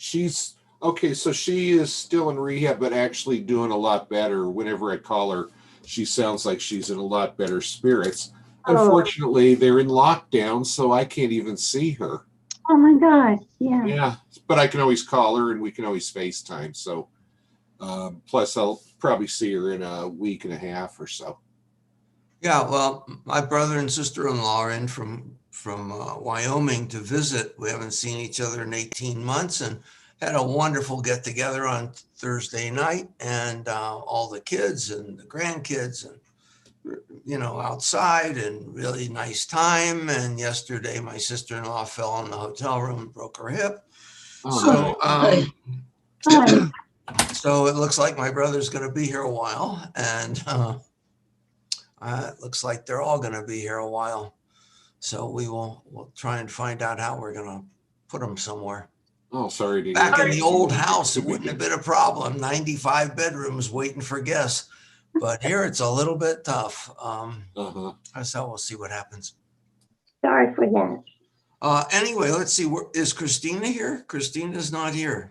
She's okay. So she is still in rehab, but actually doing a lot better. Whenever I call her, she sounds like she's in a lot better spirits. Unfortunately, they're in lockdown, so I can't even see her. Oh my God. Yeah. Yeah, but I can always call her and we can always FaceTime. So, plus I'll probably see her in a week and a half or so. Yeah, well, my brother and sister-in-law are in from Wyoming to visit. We haven't seen each other in 18 months and had a wonderful get together on Thursday night, and all the kids and the grandkids and, you know, outside, and really nice time. And yesterday my sister-in-law fell in the hotel room and broke her hip. So, so it looks like my brother's going to be here a while, and it looks like they're all going to be here a while. So we'll try and find out how we're going to put them somewhere. Oh, sorry to Back in the old house, it wouldn't have been a problem. 95 bedrooms waiting for guests. But here it's a little bit tough. So we'll see what happens. Sorry for that. Anyway, let's see. Is Christina here? Christina's not here.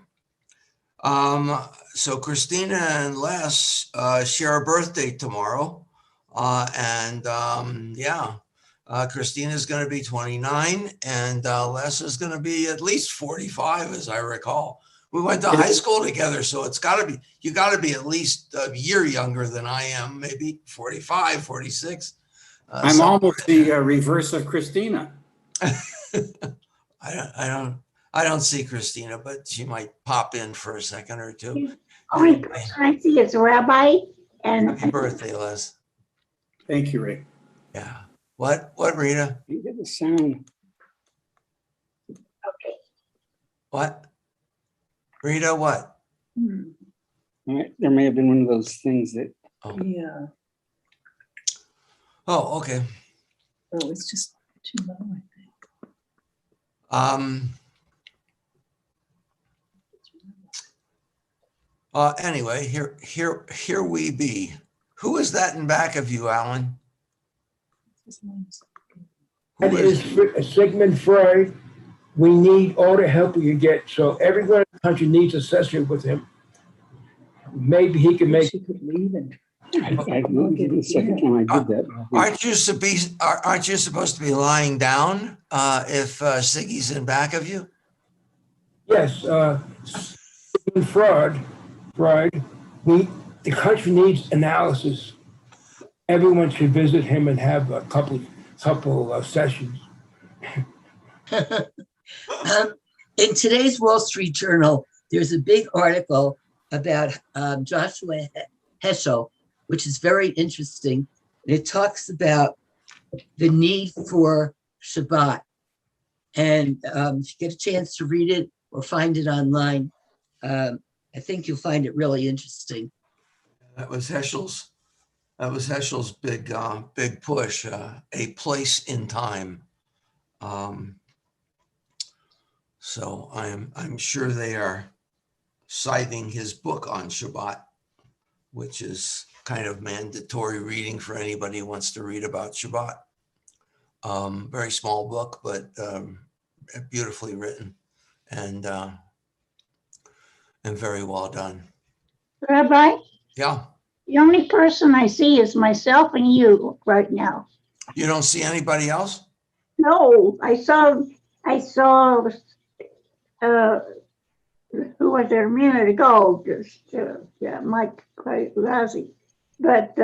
So Christina and Les share a birthday tomorrow. Christina's going to be 29 and Les is going to be at least 45, as I recall. We went to high school together, so you got to be at least a year younger than I am, maybe 45, 46. I'm almost the reverse of Christina. I don't see Christina, but she might pop in for a second or two. Only person I see is Rabbi. And happy birthday, Les. Thank you, Rick. Yeah. What, Rita? You get the sound. Okay. What? Rita, what? There may have been one of those things that. Oh. Yeah. Oh, okay. Oh, it's just too low, I think. Anyway, here we be. Who is that in back of you, Alan? That is Sigmund Freud. We need all the help we can get. So everyone in the country needs a session with him. Maybe he can make. She could leave and. I moved it the second time I did that. Aren't you supposed to be lying down if Siggy's in back of you? Yes, Sigmund Freud. The country needs analysis. Everyone should visit him and have a couple of sessions. In today's Wall Street Journal, there's a big article about Joshua Heschel, which is very interesting. It talks about the need for Shabbat. And if you get a chance to read it or find it online, I think you'll find it really interesting. That was Heschel's big push, a place in time. So I'm sure they are citing his book on Shabbat, which is kind of mandatory reading for anybody who wants to read about Shabbat. Very small book, but beautifully written and very well done. Rabbi? Yeah. The only person I see is myself and you right now. You don't see anybody else? No, I saw who was there a minute ago, Mike Razzie. But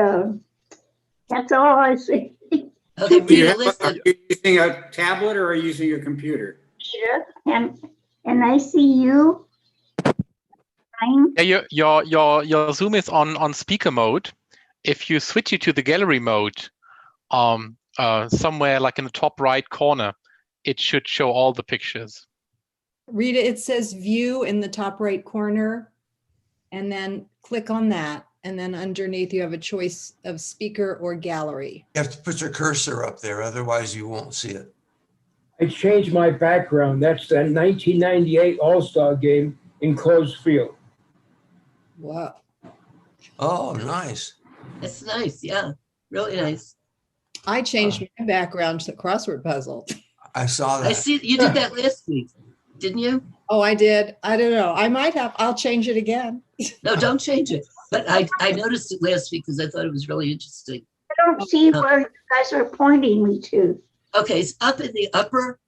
that's all I see. Okay, Are you listen. using a tablet or are you using your computer? And I see you. Yeah, your Zoom is on speaker mode. If you switch it to the gallery mode, somewhere like in the top right corner, it should show all the pictures. Rita, it says view in the top right corner, and then click on that. And then underneath you have a choice of speaker or gallery. You have to put your cursor up there, otherwise you won't see it. I changed my background. That's the 1998 All-Star game in closed field. Wow. Oh, nice. That's nice. Yeah, really nice. I changed my background to the crossword puzzle. I saw that. I see you did that last week, didn't you? Oh, I did. I don't know. I might have. I'll change it again. No, don't change it. But I noticed it last week because I thought it was really interesting. I don't see where you guys are pointing me to. Okay, it's up in the upper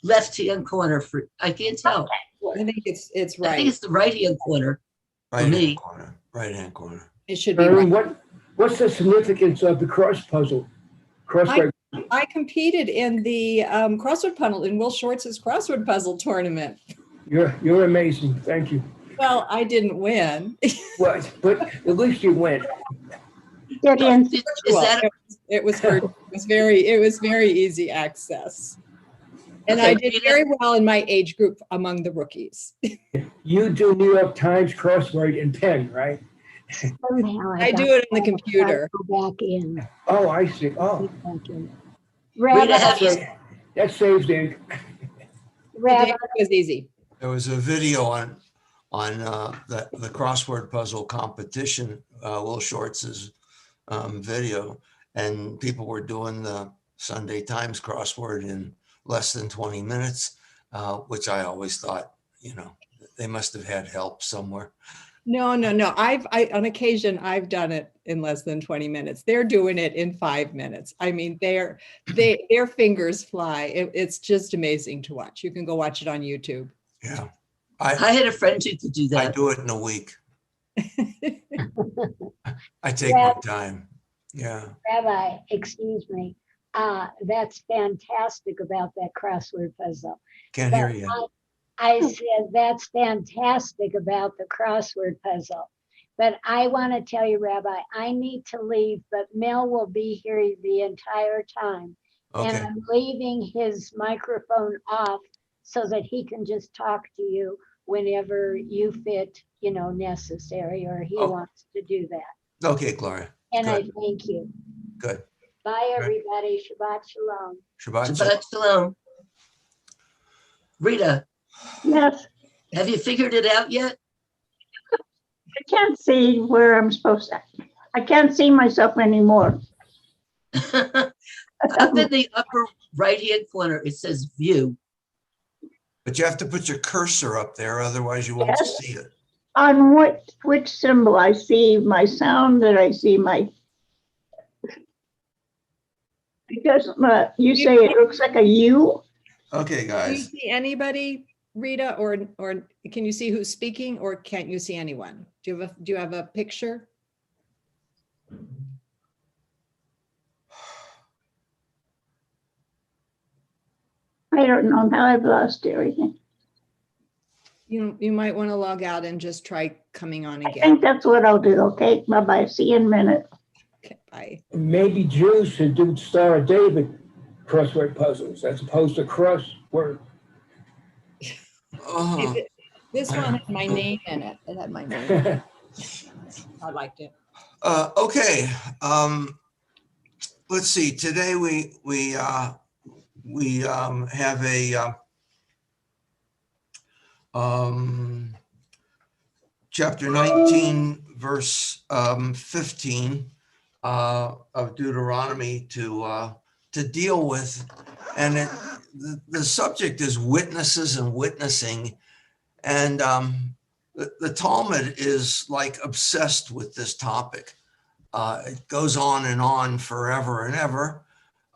left-hand corner for, I can't tell. I think it's I think right. it's the right-hand corner. Right me. hand corner, right hand corner. It should be Irving, right. what's the significance of the cross puzzle? Crossword. I competed in the crossword puzzle in Will Schwartz's crossword puzzle tournament. You're amazing. Thank you. Well, I didn't win. Well, but at least you went. Get in. Is Well, that, it was very easy access. And Okay, I did Rita. very well in my age group among the rookies. You do New York Times crossword in pen, right? Somehow I do it on the computer. Go back in. Oh, I see. Oh, Back in. Rita, Rabbi, have you, that saves ink. Rabbi, It was easy. There was a video on the crossword puzzle competition, Will Shortz's video, and people were doing the Sunday Times crossword in less than 20 minutes, which I always thought, they must have had help somewhere. No. I on occasion I've done it in less than 20 minutes. They're doing it in 5 minutes. I mean, their fingers fly. It's just amazing to watch. You can go watch it on YouTube. Yeah. I had a friend who could do I that. do it in a week. I take my time. Yeah. Rabbi, excuse me. That's fantastic about that crossword puzzle. Can't hear you. I said, that's fantastic about the crossword puzzle. But I want to tell you, Rabbi, I need to leave, but Mel will be here the entire time. And Okay. I'm leaving his microphone off so that he can just talk to you whenever you fit, necessary, or he Oh. wants to do that. Okay, Gloria. And I Good. thank you. Good. Bye, everybody. Shabbat shalom. Shabbat shalom. Shabbat shalom. Rita, Yes, have you figured it out yet? I can't see where I'm supposed to. I can't see myself anymore. Up in the upper right-hand corner, it says view. But you have to put your cursor up there, otherwise you won't Yes. see it. On which symbol? I see my sound and I see my. It doesn't, you say it looks like a U? Okay, Do you guys. see anybody, Rita, or can you see who's speaking, or can't you see anyone? Do you have a picture? I don't know. Now I've lost everything. You might want to log out and just try coming on I again. think that's what I'll do. Okay, bye-bye. See you in a minute. Okay, bye. Maybe Jews should do Star of David crossword puzzles as opposed to crossword. Oh, This one had my name in it. It had my name. I liked it. okay. Let's see. Today we have a chapter 19, verse 15 of Deuteronomy to deal with, and the subject is witnesses and witnessing, and the Talmud is like obsessed with this topic. It goes on and on forever and ever,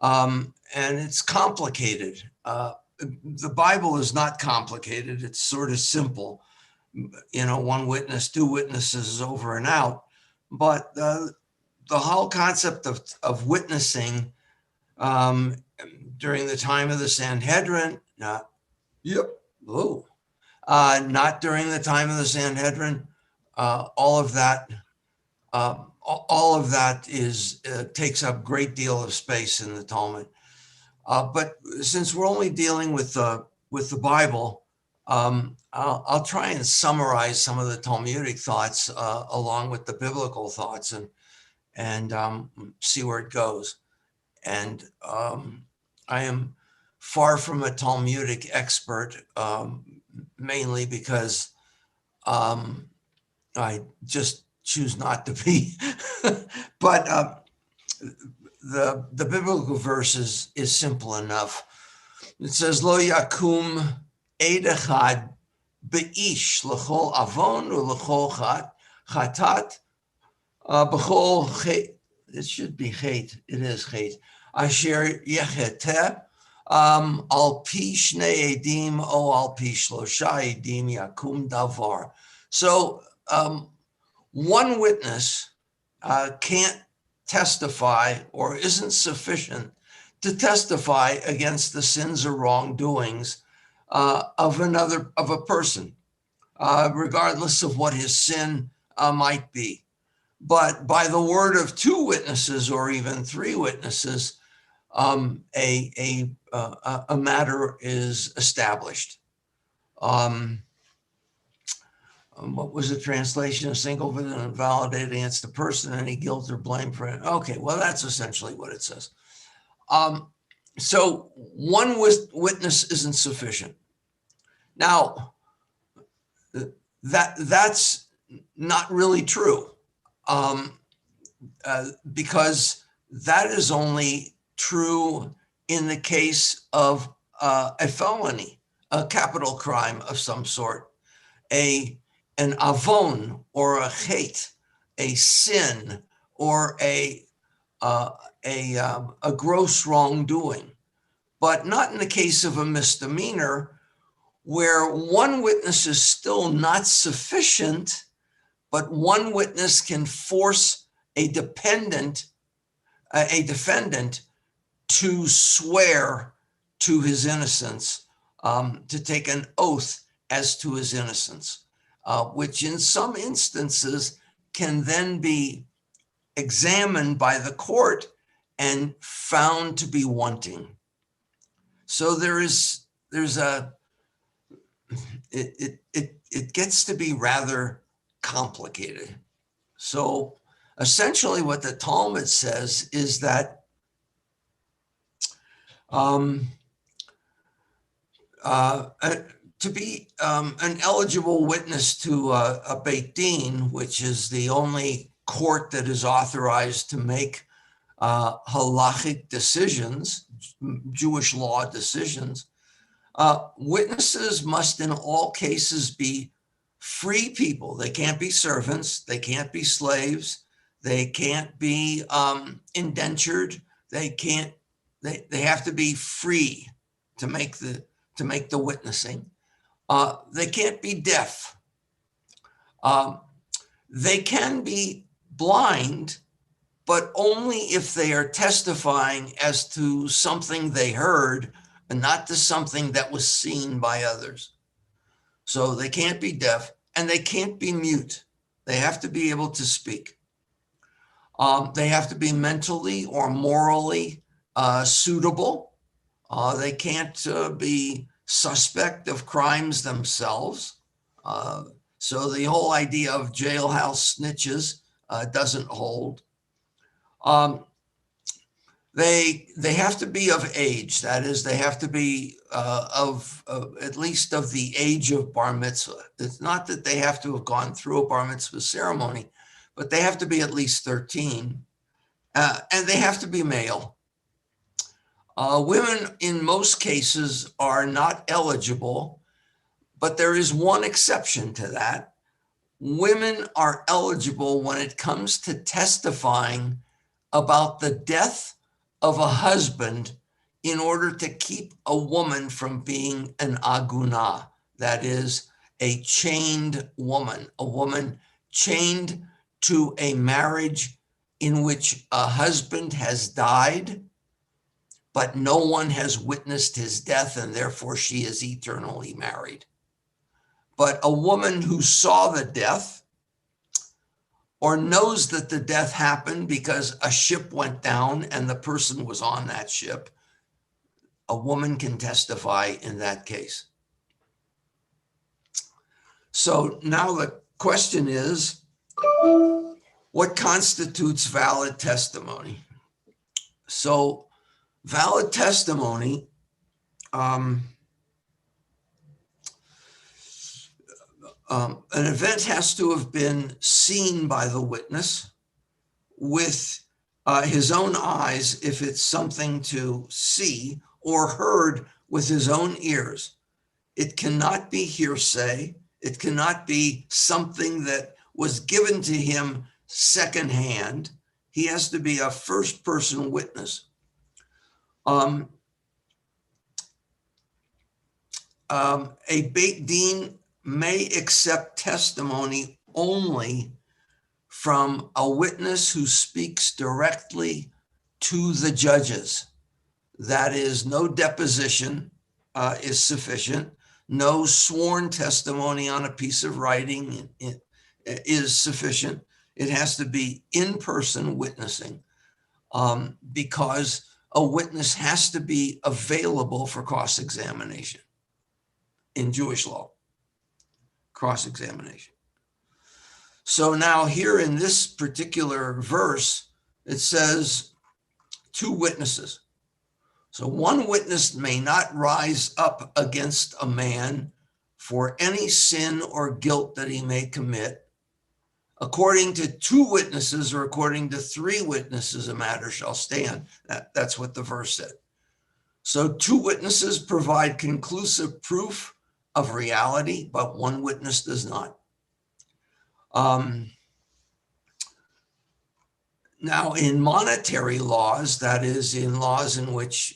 and it's complicated. The Bible is not complicated. It's sort of simple. One witness, two witnesses is over and out. But the whole concept of witnessing during the time of the Sanhedrin, not during the time of the Sanhedrin, all of that is takes up a great deal of space in the Talmud. But since we're only dealing with the Bible, I'll try and summarize some of the Talmudic thoughts along with the biblical thoughts and see where it goes. And I am far from a Talmudic expert, mainly because I just choose not to be. But the biblical verse is simple enough. It says, Lo yakum Eid echad be'ish l'chol avon u'l'chol chatat b'chol chet. It should be chet. It is chet. Asher yecheteh al pi shnei edim o al pi shlosha edim yakum davar. So one witness can't testify or isn't sufficient to testify against the sins or wrongdoings of a person, regardless of what his sin might be. But by the word of two witnesses or even three witnesses, a matter is established. What was the translation? A single witness invalidated against the person, any guilt or blame for it. Okay, well, that's essentially what it says. So one witness isn't sufficient. Now, that's not really true, because that is only true in the case of a felony, a capital crime of some sort, an avon or a chet, a sin or a gross wrongdoing, but not in the case of a misdemeanor, where one witness is still not sufficient, but one witness can force a defendant to swear to his innocence, to take an oath as to his innocence, which in some instances can then be examined by the court and found to be wanting. So it gets to be rather complicated. So essentially what the Talmud says is that to be an eligible witness to a Beit Din, which is the only court that is authorized to make halachic decisions, Jewish law decisions, witnesses must in all cases be free people. They can't be servants. They can't be slaves. They can't be indentured. They have to be free to make the witnessing. They can't be deaf. They can be blind, but only if they are testifying as to something they heard and not to something that was seen by others. So they can't be deaf and they can't be mute. They have to be able to speak. They have to be mentally or morally suitable. They can't be suspect of crimes themselves. So the whole idea of jailhouse snitches doesn't hold. They have to be of age. That is, they have to be of at least of the age of bar mitzvah. It's not that they have to have gone through a bar mitzvah ceremony, but they have to be at least 13, and they have to be male. Women in most cases are not eligible, but there is one exception to that. Women are eligible when it comes to testifying about the death of a husband in order to keep a woman from being an aguna, that is, a chained woman, a woman chained to a marriage in which a husband has died, but no one has witnessed his death, and therefore she is eternally married. But a woman who saw the death or knows that the death happened because a ship went down and the person was on that ship, a woman can testify in that case. So now the question is, what constitutes valid testimony? So valid testimony, an event has to have been seen by the witness with his own eyes, if it's something to see, or heard with his own ears. It cannot be hearsay. It cannot be something that was given to him secondhand. He has to be a first person witness. A Beit Din may accept testimony only from a witness who speaks directly to the judges. That is, no deposition is sufficient. No sworn testimony on a piece of writing is sufficient. It has to be in-person witnessing, because a witness has to be available for cross-examination in Jewish law, cross-examination. So now here in this particular verse, it says 2 witnesses. So one witness may not rise up against a man for any sin or guilt that he may commit. According to 2 witnesses or according to 3 witnesses, a matter shall stand. That's what the verse said. So 2 witnesses provide conclusive proof of reality, but 1 witness does not. Now, in monetary laws, that is, in laws in which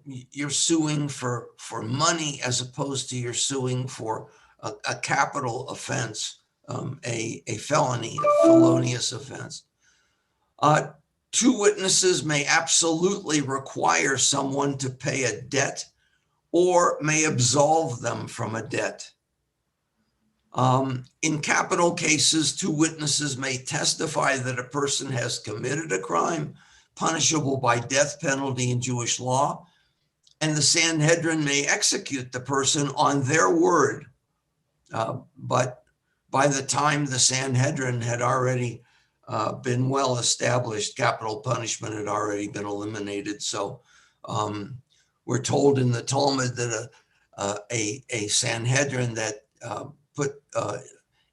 you're suing for money as opposed to you're suing for a capital offense, a felony, a felonious offense, 2 witnesses may absolutely require someone to pay a debt or may absolve them from a debt. In capital cases, 2 witnesses may testify that a person has committed a crime punishable by death penalty in Jewish law, and the Sanhedrin may execute the person on their word. But by the time the Sanhedrin had already been well established, capital punishment had already been eliminated. So we're told in the Talmud that a Sanhedrin that put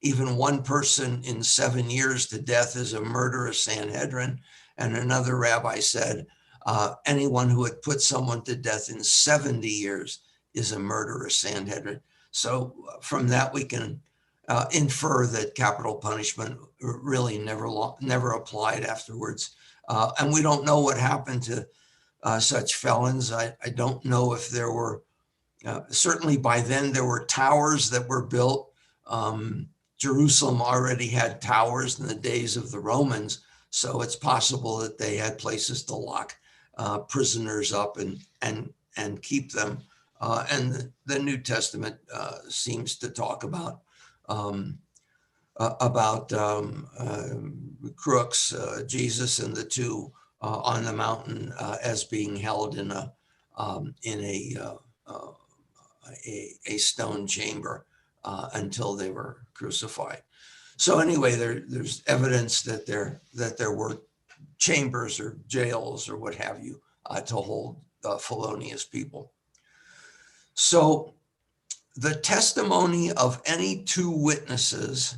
even 1 person in 7 years to death is a murderous Sanhedrin. And another rabbi said, anyone who had put someone to death in 70 years is a murderous Sanhedrin. So from that, we can infer that capital punishment really never applied afterwards. And we don't know what happened to such felons. I don't know if there were, certainly by then there were towers that were built. Jerusalem already had towers in the days of the Romans, so it's possible that they had places to lock prisoners up and keep them. And the New Testament seems to talk about crooks, Jesus and the 2 on the mountain as being held in a stone chamber until they were crucified. So anyway, there's evidence that there were chambers or jails or what have you to hold felonious people. So the testimony of any 2 witnesses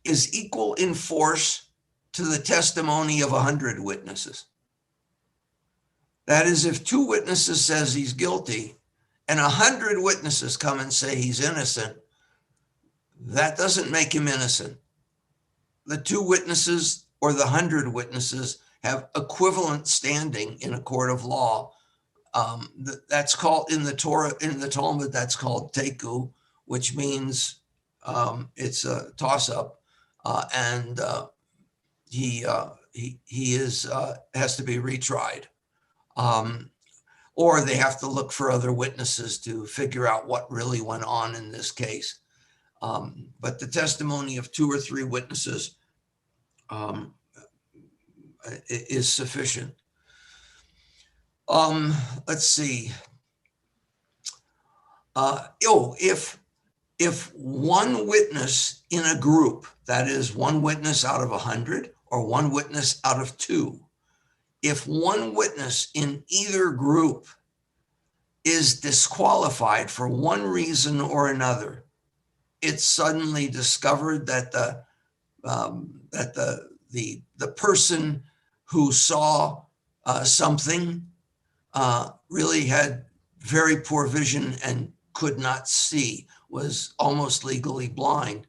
is equal in force to the testimony of 100 witnesses. That is, if 2 witnesses says he's guilty and 100 witnesses come and say he's innocent, that doesn't make him innocent. The 2 witnesses or the 100 witnesses have equivalent standing in a court of law. That's called in the Torah, in the Talmud, that's called teku, which means it's a toss-up, and he has to be retried, or they have to look for other witnesses to figure out what really went on in this case. But the testimony of 2 or 3 witnesses is sufficient. Let's see. If 1 witness in a group, that is 1 witness out of 100 or 1 witness out of 2, if 1 witness in either group is disqualified for one reason or another, it's suddenly discovered that the person who saw something really had very poor vision and could not see, was almost legally blind.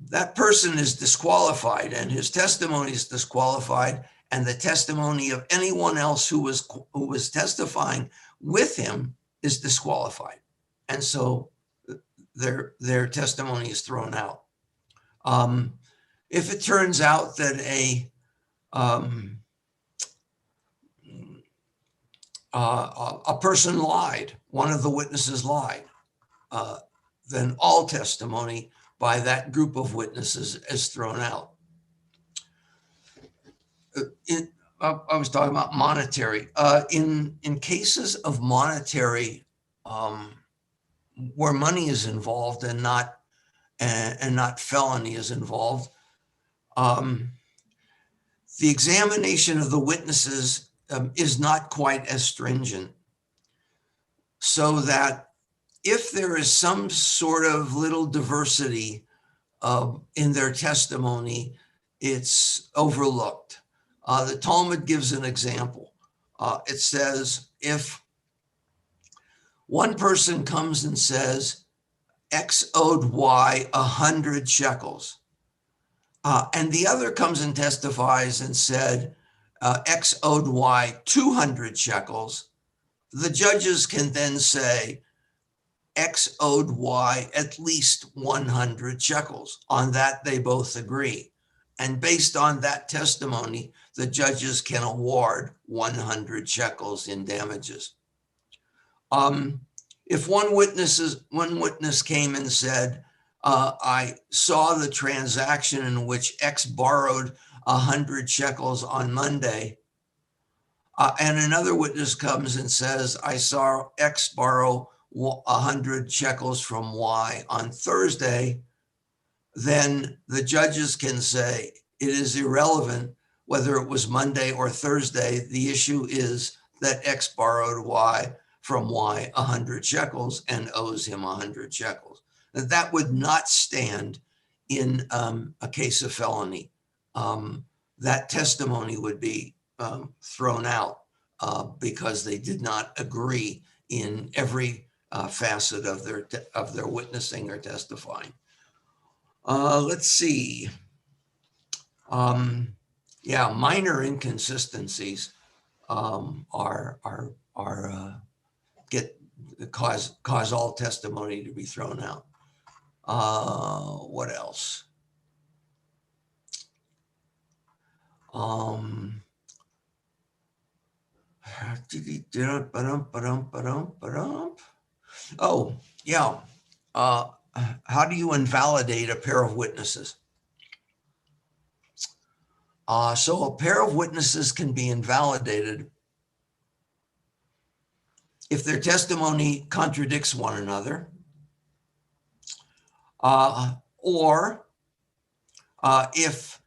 That person is disqualified, and his testimony is disqualified, and the testimony of anyone else who was testifying with him is disqualified. And so their testimony is thrown out. If it turns out that a person lied, one of the witnesses lied, then all testimony by that group of witnesses is thrown out. I was talking about monetary. In cases of monetary, where money is involved and not felony is involved, the examination of the witnesses is not quite as stringent, so that if there is some sort of little diversity in their testimony, it's overlooked. The Talmud gives an example. It says, if one person comes and says, X owed Y 100 shekels, and the other comes and testifies and said, X owed Y 200 shekels, the judges can then say, X owed Y at least 100 shekels. On that, they both agree. And based on that testimony, the judges can award 100 shekels in damages. If one witness came and said, I saw the transaction in which X borrowed 100 shekels on Monday, and another witness comes and says, I saw X borrow 100 shekels from Y on Thursday, then the judges can say it is irrelevant whether it was Monday or Thursday. The issue is that X borrowed Y from Y 100 shekels and owes him 100 shekels. That would not stand in a case of felony. That testimony would be thrown out because they did not agree in every facet of their witnessing or testifying. Let's see. Minor inconsistencies cause all testimony to be thrown out. What else? Oh, yeah. How do you invalidate a pair of witnesses? So a pair of witnesses can be invalidated if their testimony contradicts one another, or if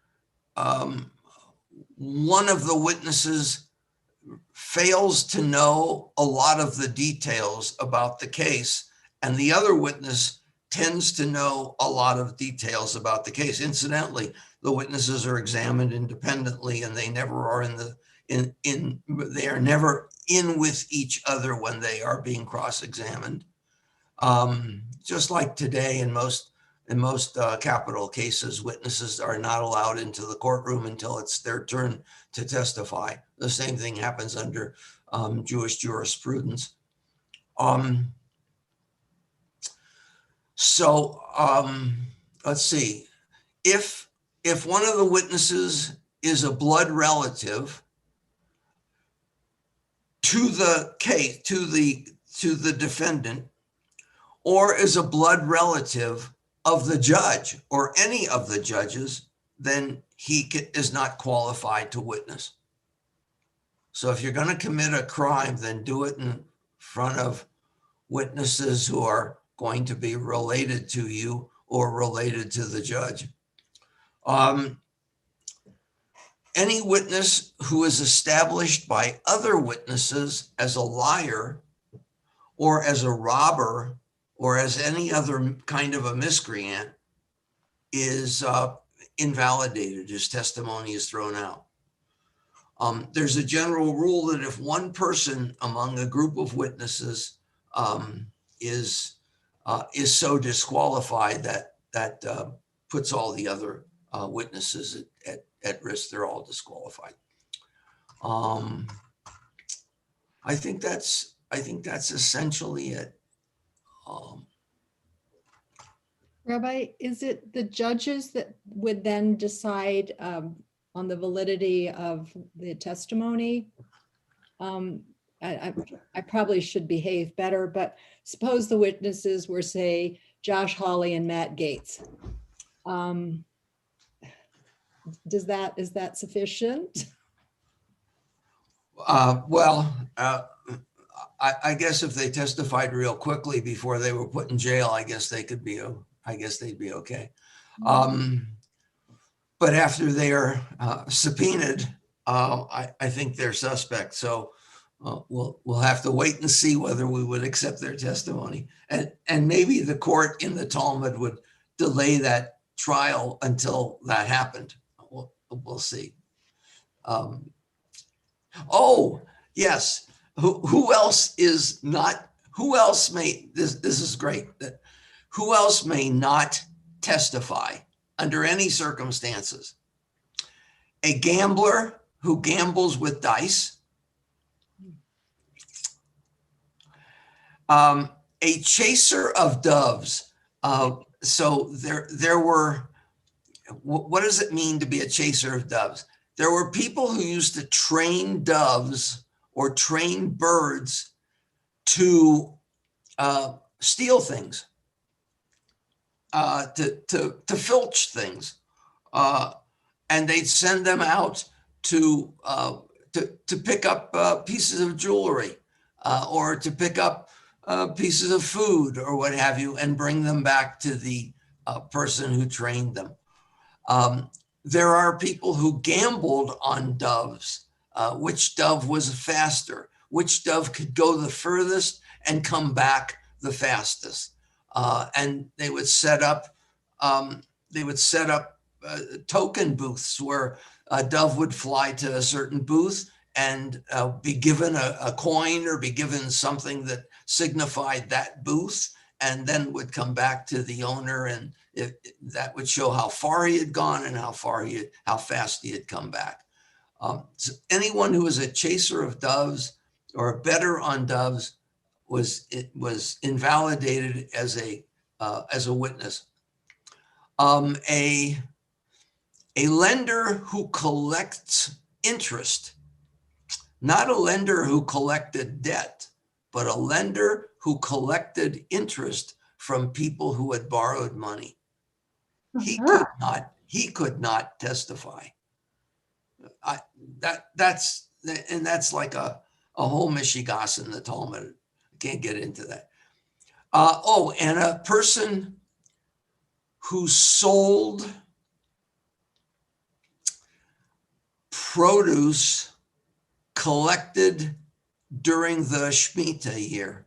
one of the witnesses fails to know a lot of the details about the case, and the other witness tends to know a lot of details about the case. Incidentally, the witnesses are examined independently, and they never are they are never in with each other when they are being cross-examined. Just like today in most capital cases, witnesses are not allowed into the courtroom until it's their turn to testify. The same thing happens under Jewish jurisprudence. Let's see. If one of the witnesses is a blood relative to the case, to the defendant, or is a blood relative of the judge or any of the judges, then he is not qualified to witness. So if you're going to commit a crime, then do it in front of witnesses who are going to be related to you or related to the judge. Any witness who is established by other witnesses as a liar or as a robber or as any other kind of a miscreant is invalidated. His testimony is thrown out. There's a general rule that if one person among a group of witnesses is so disqualified that puts all the other witnesses at risk, they're all disqualified. I think that's essentially it. Rabbi, is it the judges that would then decide on the validity of the testimony? I probably should behave better, but suppose the witnesses were, say, Josh Hawley and Matt Gates. Is that sufficient? I guess if they testified real quickly before they were put in jail, I guess they'd be okay. But after they are subpoenaed, I think they're suspect. So we'll have to wait and see whether we would accept their testimony, and maybe the court in the Talmud would delay that trial until that happened. We'll see. Oh yes, who else is not? Who else may? This is great. Who else may not testify under any circumstances? A gambler who gambles with dice. A chaser of doves. So there were, what does it mean to be a chaser of doves? There were people who used to train doves or train birds to steal things, to filch things, and they'd send them out to pick up pieces of jewelry or to pick up pieces of food or what have you, and bring them back to the person who trained them. There are people who gambled on doves, which dove was faster, which dove could go the furthest and come back the fastest. And they would set up token booths where a dove would fly to a certain booth and be given a coin or be given something that signified that booth, and then would come back to the owner, and that would show how far he had gone and how fast he had come back. So anyone who was a chaser of doves or a bettor on doves was invalidated as a witness. A lender who collects interest, not a lender who collected debt, but a lender who collected interest from people who had borrowed money. He could not testify. That's like a whole mishigas in the Talmud. I can't get into that. And a person who sold produce collected during the Shemitah year.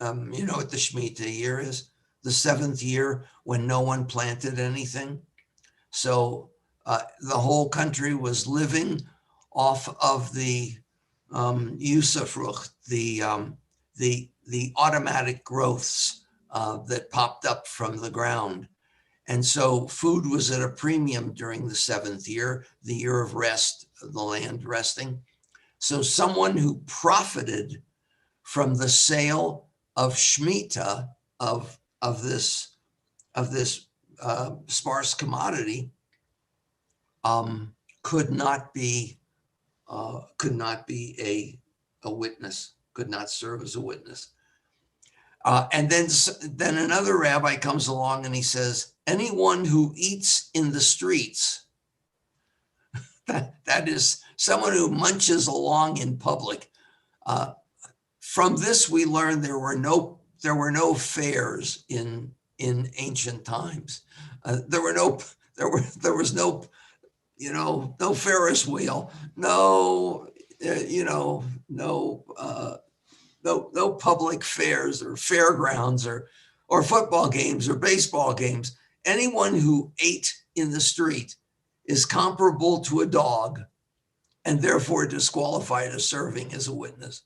You know what the Shemitah year is? The 7th year when no one planted anything. So the whole country was living off of the usufrucht, the automatic growths that popped up from the ground. And so food was at a premium during the 7th year, the year of rest, the land resting. So someone who profited from the sale of Shemitah, of this sparse commodity, could not be a witness, could not serve as a witness. And then another rabbi comes along and he says, anyone who eats in the streets, that is someone who munches along in public. From this, we learn there were no fairs in ancient times. There was no Ferris wheel, no public fairs or fairgrounds or football games or baseball games. Anyone who ate in the street is comparable to a dog and therefore disqualified as serving as a witness,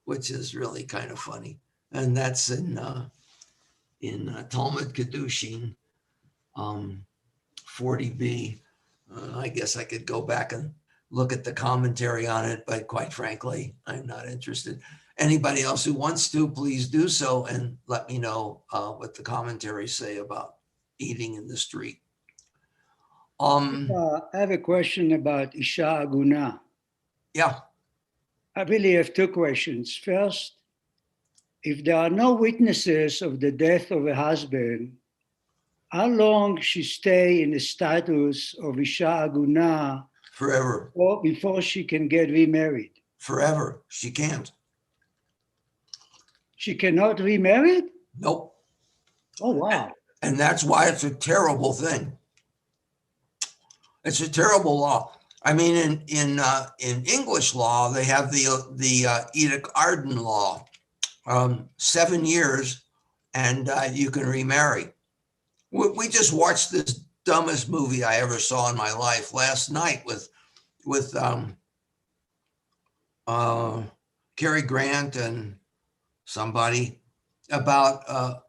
which is really kind of funny. And that's in Talmud Kedushin 40b. I guess I could go back and look at the commentary on it, but quite frankly, I'm not interested. Anybody else who wants to, please do so and let me know what the commentaries say about eating in the street. I have a question about Isha Aguna. Yeah. I really have two questions. First, if there are no witnesses of the death of a husband, how long she stay in the status of Isha Aguna Forever. before she can get remarried? Forever. She can't. She cannot remarry? Nope. Oh, wow. And that's why it's a terrible thing. It's a terrible law. I mean, in English law, they have the Edict Arden law, 7 years, and you can remarry. We just watched this dumbest movie I ever saw in my life last night with Cary Grant and somebody about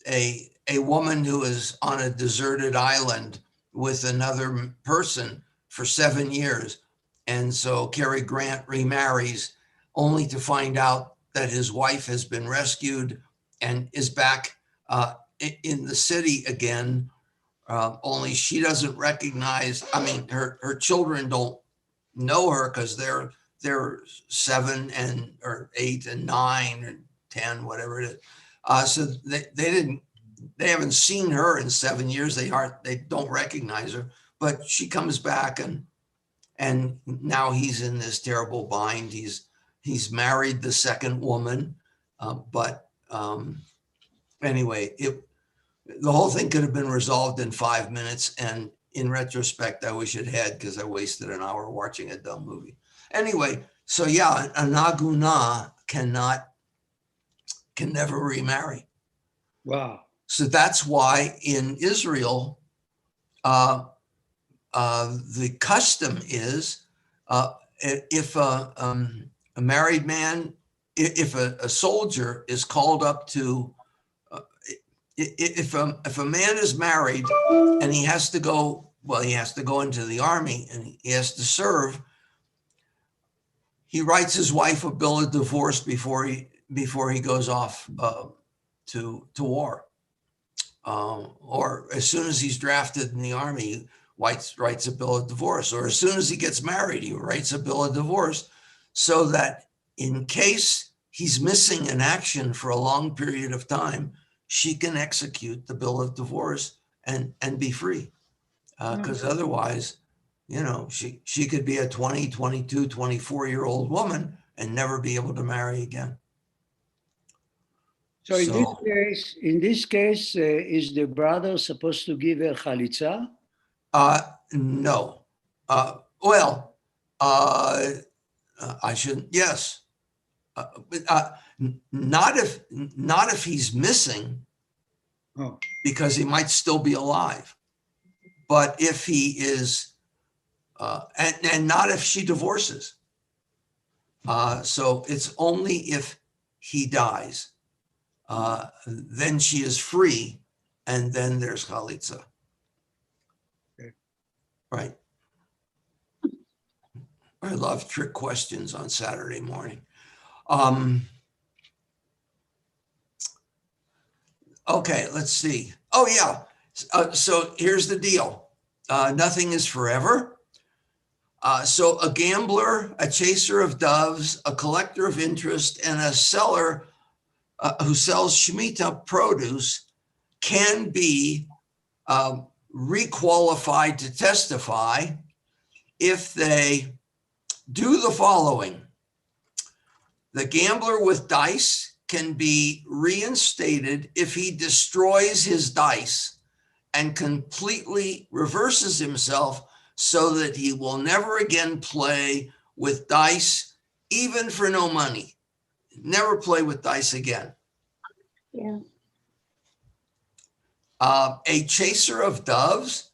a woman who is on a deserted island with another person for 7 years. And so Cary Grant remarries only to find out that his wife has been rescued and is back in the city again. Only she doesn't recognize, I mean, her children don't know her because they're 7 and or 8 and 9 and 10, whatever it is. So they haven't seen her in 7 years. They don't recognize her, but she comes back and now he's in this terrible bind. He's married the second woman, but anyway, the whole thing could have been resolved in 5 minutes. And in retrospect, I wish it had, because I wasted an hour watching a dumb movie. Anyway, so yeah, an aguna can never remarry. Wow. So that's why in Israel, the custom is if a married man, if a soldier is called up to, if a man is married and he has to go into the army and he has to serve, he writes his wife a bill of divorce before he goes off to war. Or as soon as he's drafted in the army, he writes a bill of divorce. Or as soon as he gets married, he writes a bill of divorce, so that in case he's missing an action for a long period of time, she can execute the bill of divorce and be free. Because otherwise, she could be a 20, 22, 24-year-old woman and never be able to marry again. So in this case, is the brother supposed to give her chalitza? No. I shouldn't. Yes. But not if he's missing, because he might still be alive. But if he is, and not if she divorces. So it's only if he dies. Then she is free, and then there's chalitza. Okay. Right. I love trick questions on Saturday morning. Okay, let's see. Oh yeah. So here's the deal. Nothing is forever. So a gambler, a chaser of doves, a collector of interest, and a seller who sells Shemitah produce can be requalified to testify if they do the following. The gambler with dice can be reinstated if he destroys his dice and completely reverses himself so that he will never again play with dice, even for no money. Never play with dice again. Yeah. A chaser of doves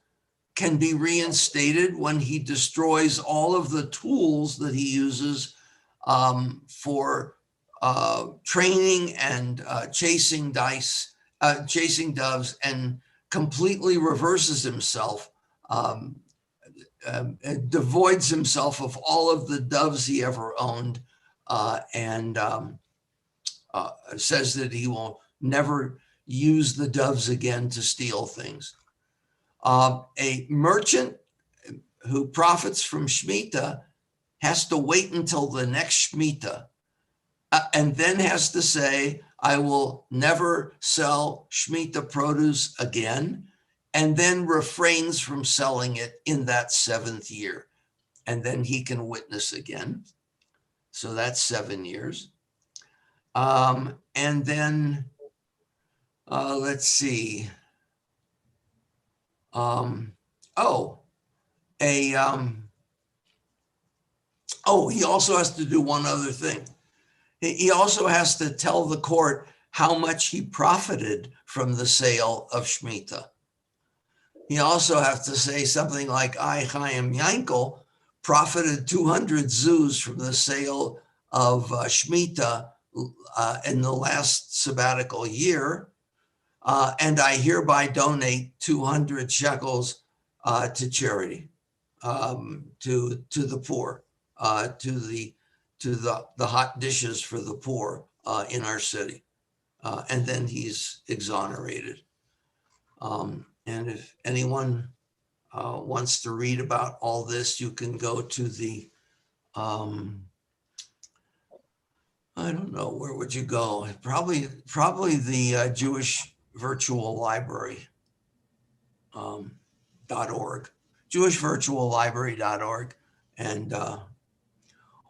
can be reinstated when he destroys all of the tools that he uses for training and chasing doves, and completely reverses himself, devoids himself of all of the doves he ever owned, and says that he will never use the doves again to steal things. A merchant who profits from Shemitah has to wait until the next Shemitah, and then has to say, I will never sell Shemitah produce again, and then refrains from selling it in that 7th year. And then he can witness again. So that's 7 years. And then, let's see. He also has to do one other thing. He also has to tell the court how much he profited from the sale of Shemitah. He also has to say something like, I, Chaim Yankel, profited 200 zuz from the sale of Shemitah in the last sabbatical year, and I hereby donate 200 shekels to charity, to the poor, to the hot dishes for the poor in our city. And then he's exonerated. And if anyone wants to read about all this, you can go to the, I don't know, where would you go? Probably the Jewish Virtual Library .org, jewishvirtuallibrary.org. And,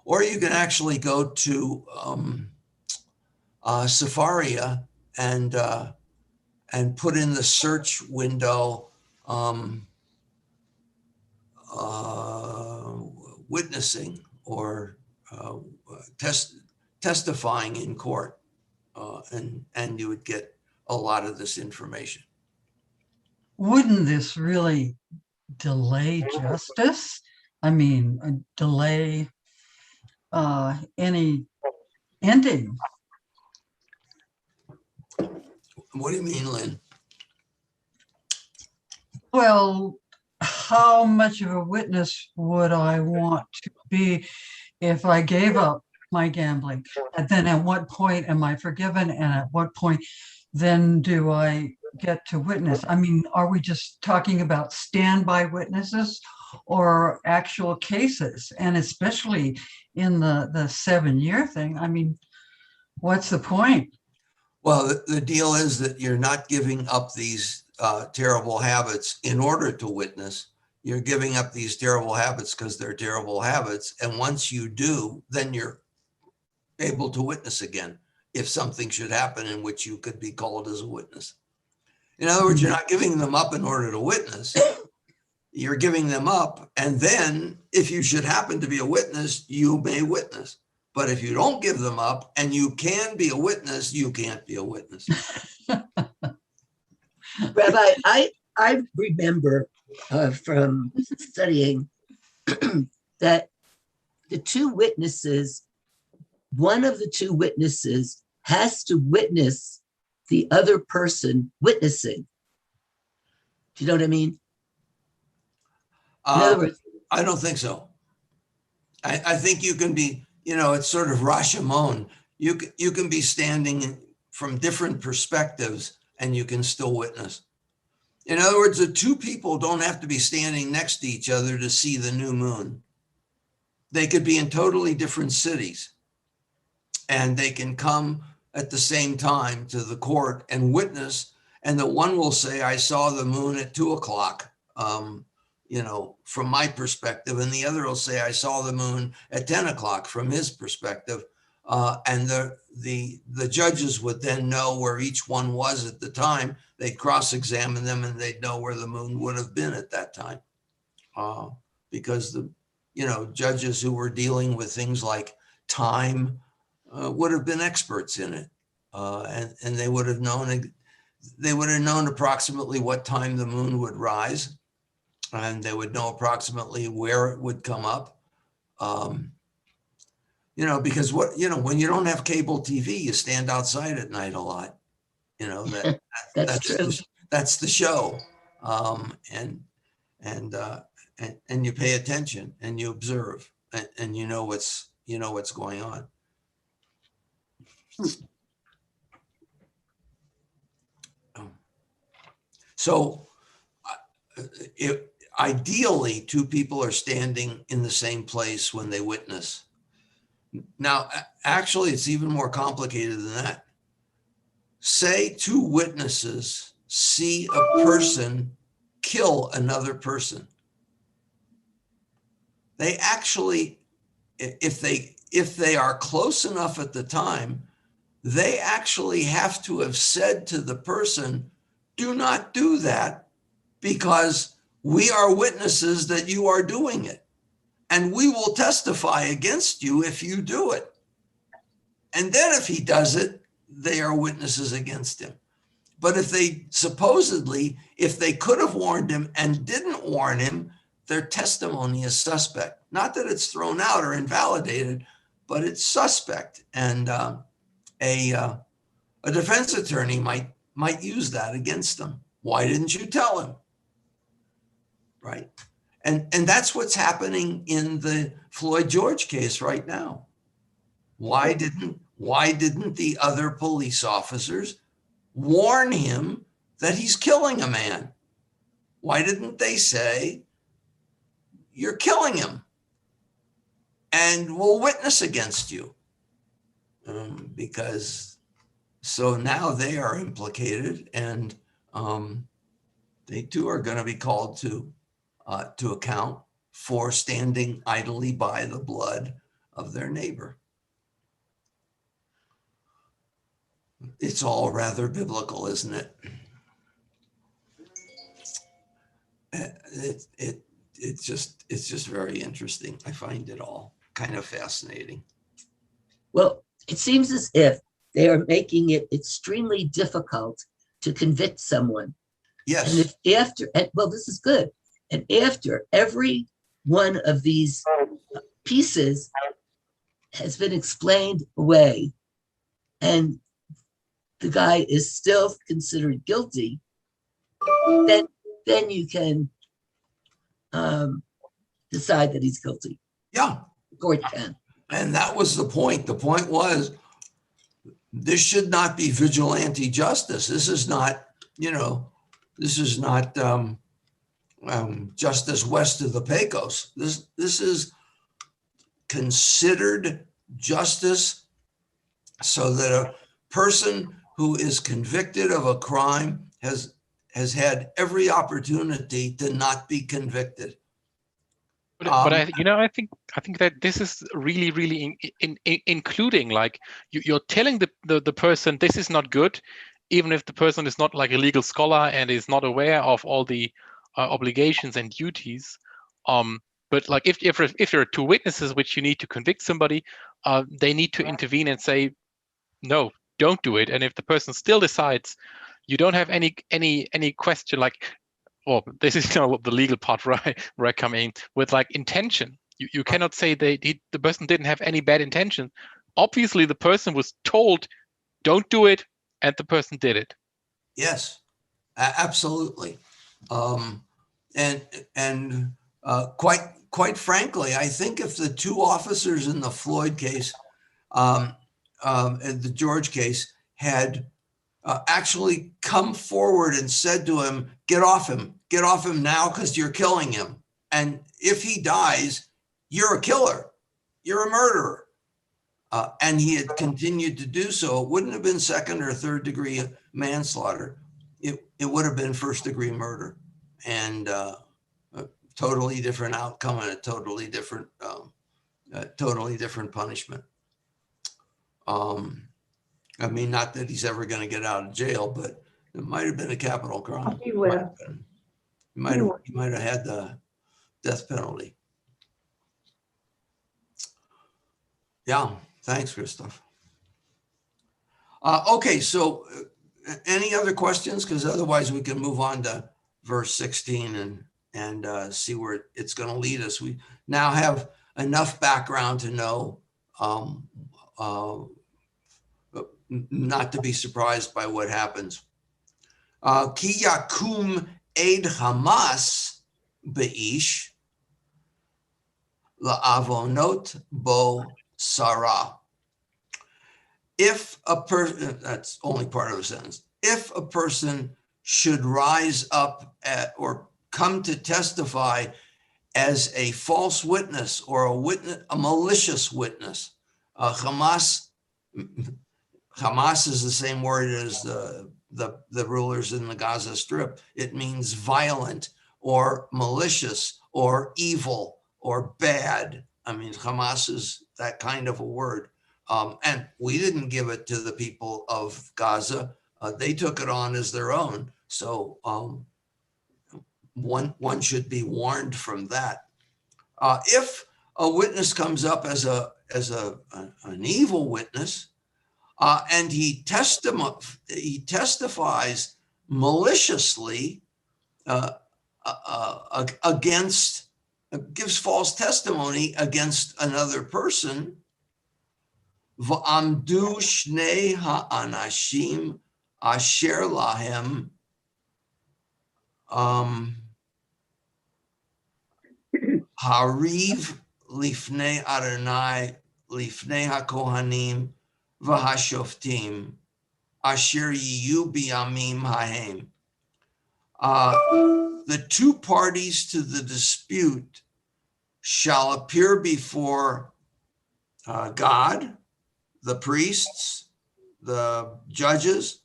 or you can actually go to Safaria and put in the search window witnessing or testifying in court, and you would get a lot of this information. Wouldn't this really delay justice? I mean, delay any ending? What do you mean, Lynn? Well, how much of a witness would I want to be if I gave up my gambling? And then at what point am I forgiven? And at what point then do I get to witness? I mean, are we just talking about standby witnesses or actual cases? And especially in the 7-year thing, I mean, what's the point? Well, the deal is that you're not giving up these terrible habits in order to witness. You're giving up these terrible habits because they're terrible habits. And once you do, then you're able to witness again if something should happen in which you could be called as a witness. In other words, you're not giving them up in order to witness. You're giving them up. And then if you should happen to be a witness, you may witness. But if you don't give them up and you can be a witness, you can't be a witness. Rabbi, I remember from studying that the two witnesses, one of the two witnesses has to witness the other person witnessing. Do you know what I mean? In other words, I don't think so. I think you can be, it's sort of Rashomon. You can be standing from different perspectives and you can still witness. In other words, the two people don't have to be standing next to each other to see the new moon. They could be in totally different cities and they can come at the same time to the court and witness. And the one will say, I saw the moon at 2:00, from my perspective. And the other will say, I saw the moon at 10:00 from his perspective. And the judges would then know where each one was at the time. They'd cross-examine them and they'd know where the moon would have been at that time. Because the judges who were dealing with things like time would have been experts in it. And they would have known approximately what time the moon would rise. and they would know approximately where it would come up. Because when you don't have cable TV, you stand outside at night a lot. That's true. That's the show, and you pay attention and you observe, and you know what's going on. So, ideally, two people are standing in the same place when they witness. Now, actually, it's even more complicated than that. Say two witnesses see a person kill another person. They actually, if they are close enough at the time, they actually have to have said to the person, do not do that, because we are witnesses that you are doing it. And we will testify against you if you do it. And then if he does it, they are witnesses against him. But if they could have warned him and didn't warn him, their testimony is suspect. Not that it's thrown out or invalidated, but it's suspect. And a defense attorney might use that against them. Why didn't you tell him? Right. And that's what's happening in the Floyd George case right now. Why didn't the other police officers warn him that he's killing a man? Why didn't they say, you're killing him and we'll witness against you? Because so now they are implicated, and they too are going to be called to account for standing idly by the blood of their neighbor. It's all rather biblical, isn't it? It's just very interesting. I find it all kind of fascinating. Well, it seems as if they are making it extremely difficult to convict someone. Yes. And this is good. And after every one of these pieces has been explained away, and the guy is still considered guilty, then you can decide that he's guilty. Yeah. The court can. And that was the point. The point was, this should not be vigilante justice. This is not, justice west of the Pecos. This is considered justice, so that a person who is convicted of a crime has had every opportunity to not be convicted. But I think that this is really including, like, you're telling the person this is not good, even if the person is not like a legal scholar and is not aware of all the obligations and duties. But like if there are two witnesses which you need to convict somebody, they need to intervene and say, no, don't do it. And if the person still decides, you don't have any question, like, well, this is the legal part where I come in with, like, intention. You cannot say the person didn't have any bad intention. Obviously, the person was told, don't do it, and the person did it. Yes, absolutely. And quite frankly, I think if the two officers in the Floyd case, and the George case, had actually come forward and said to him, get off him now, because you're killing him. And if he dies, you're a killer, you're a murderer. And he had continued to do so, it wouldn't have been second or third degree manslaughter. It would have been first degree murder, and a totally different outcome and a totally different punishment. I mean, not that he's ever going to get out of jail, but it might have been a capital crime. He will. He might have had the death penalty. Yeah, thanks, Christoph. Okay, so any other questions? Because otherwise we can move on to verse 16 and see where it's going to lead us. We now have enough background to know not to be surprised by what happens. Ki yakum eid Hamas beish la'avonot bo sarah. If a person, that's only part of a sentence. If a person should rise up or come to testify as a false witness or a malicious witness, Hamas is the same word as the rulers in the Gaza Strip. It means violent or malicious or evil or bad. I mean, Hamas is that kind of a word. And we didn't give it to the people of Gaza. They took it on as their own. So one should be warned from that. If a witness comes up as an evil witness, and he testifies maliciously gives false testimony against another person, v'amdu shnei ha'anashim asher lahem hariv lifnei Adonai lifnei hakohanim v'hashoftim asher yiyu biyamim hahem. The two parties to the dispute shall appear before God, the priests, the judges,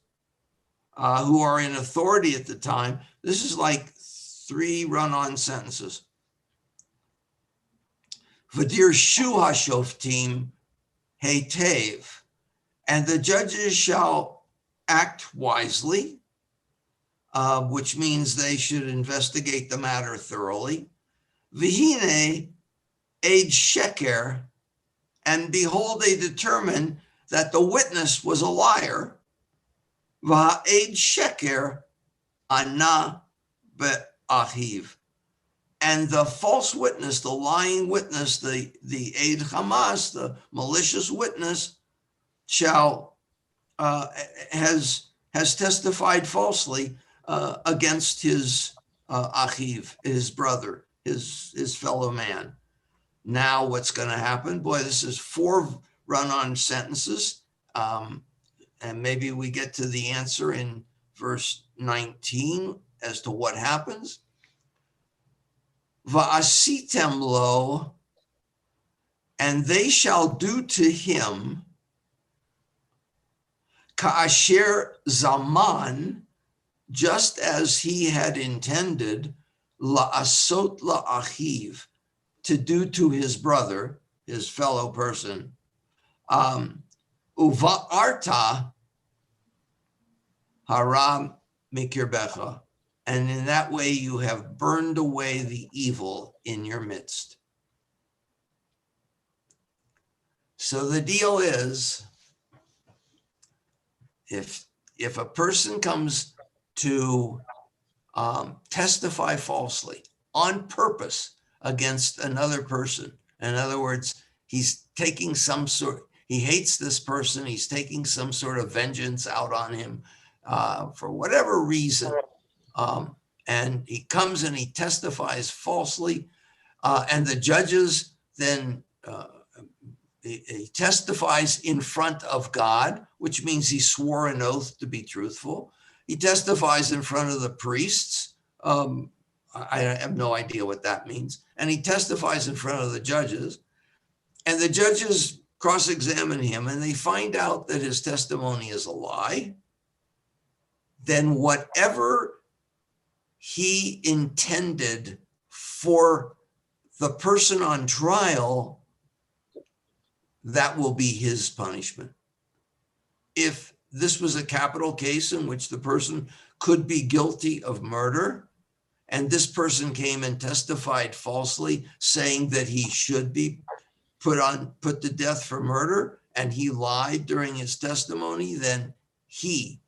who are in authority at the time. This is like 3 run-on sentences. V'dirshu hashoftim heitev, and the judges shall act wisely, which means they should investigate the matter thoroughly. V'hine eid sheker, and behold, they determine that the witness was a liar. V'ha'ed sheker ana be'ahiv, and the false witness, the lying witness, the eid Hamas, the malicious witness, has testified falsely against his achiv, his brother, his fellow man. Now what's going to happen? Boy, this is 4 run-on sentences, and maybe we get to the answer in verse 19 as to what happens. Va'asitem lo, and they shall do to him ka'asher zaman, just as he had intended, la'asot la'achiv, to do to his brother, his fellow person. Uva'arta haram mikirbecha, and in that way you have burned away the evil in your midst. So the deal is, if a person comes to testify falsely on purpose against another person, in other words, he's taking he hates this person, he's taking some sort of vengeance out on him for whatever reason, and he comes and he testifies falsely, and the judges then he testifies in front of God, which means he swore an oath to be truthful. He testifies in front of the priests. I have no idea what that means. And he testifies in front of the judges. And the judges cross-examine him, and they find out that his testimony is a lie. Then whatever he intended for the person on trial, that will be his punishment. If this was a capital case in which the person could be guilty of murder, and this person came and testified falsely, saying that he should be put to death for murder, and he lied during his testimony, then he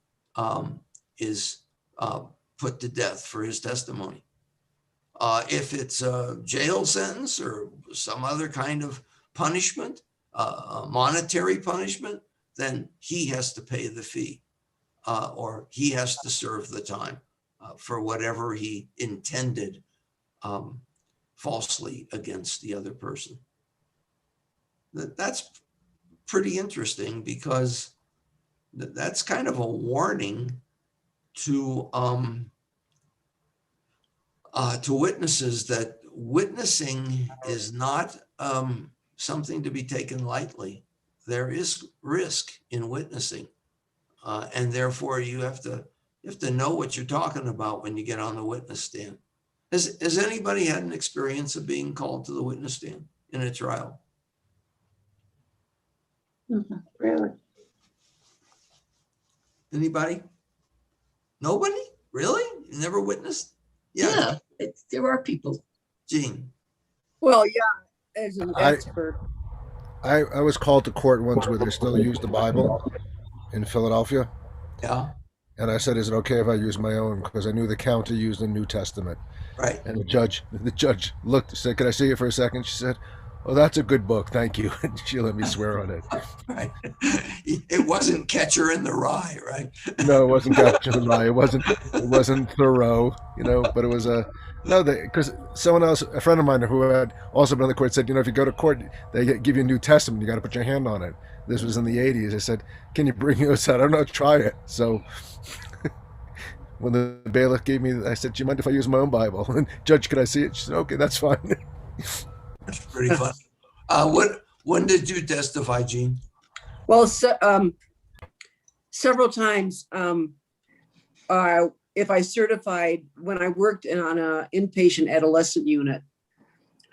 is put to death for his testimony. If it's a jail sentence or some other kind of punishment, monetary punishment, then he has to pay the fee, or he has to serve the time for whatever he intended falsely against the other person. That's pretty interesting, because that's kind of a warning to witnesses that witnessing is not something to be taken lightly. There is risk in witnessing, and therefore you have to know what you're talking about when you get on the witness stand. Has anybody had an experience of being called to the witness stand in a trial? Really? Anybody? Nobody? Really? You never witnessed? Yeah, there are people. Gene. Well, yeah, as an expert. I was called to court once where they still use the Bible in Philadelphia. Yeah. And I said, is it okay if I use my own? Because I knew the county used the New Testament. Right. And the judge looked, said, can I see it for a second? She said, oh, that's a good book. Thank you. And she let me swear on it. Right. It wasn't Catcher in the Rye, right? No, it wasn't Catcher in the Rye. It wasn't Thoreau, but it was because someone else, a friend of mine who had also been on the court said, if you go to court, they give you a New Testament. You got to put your hand on it. This was in the 80s. I said, can you bring yours out? I don't know, try it. So when the bailiff gave me, I said, do you mind if I use my own Bible? And Judge, could I see it? She said, okay, that's fine. That's pretty fun. When did you testify, Gene? Well, several times. If I certified when I worked on an inpatient adolescent unit,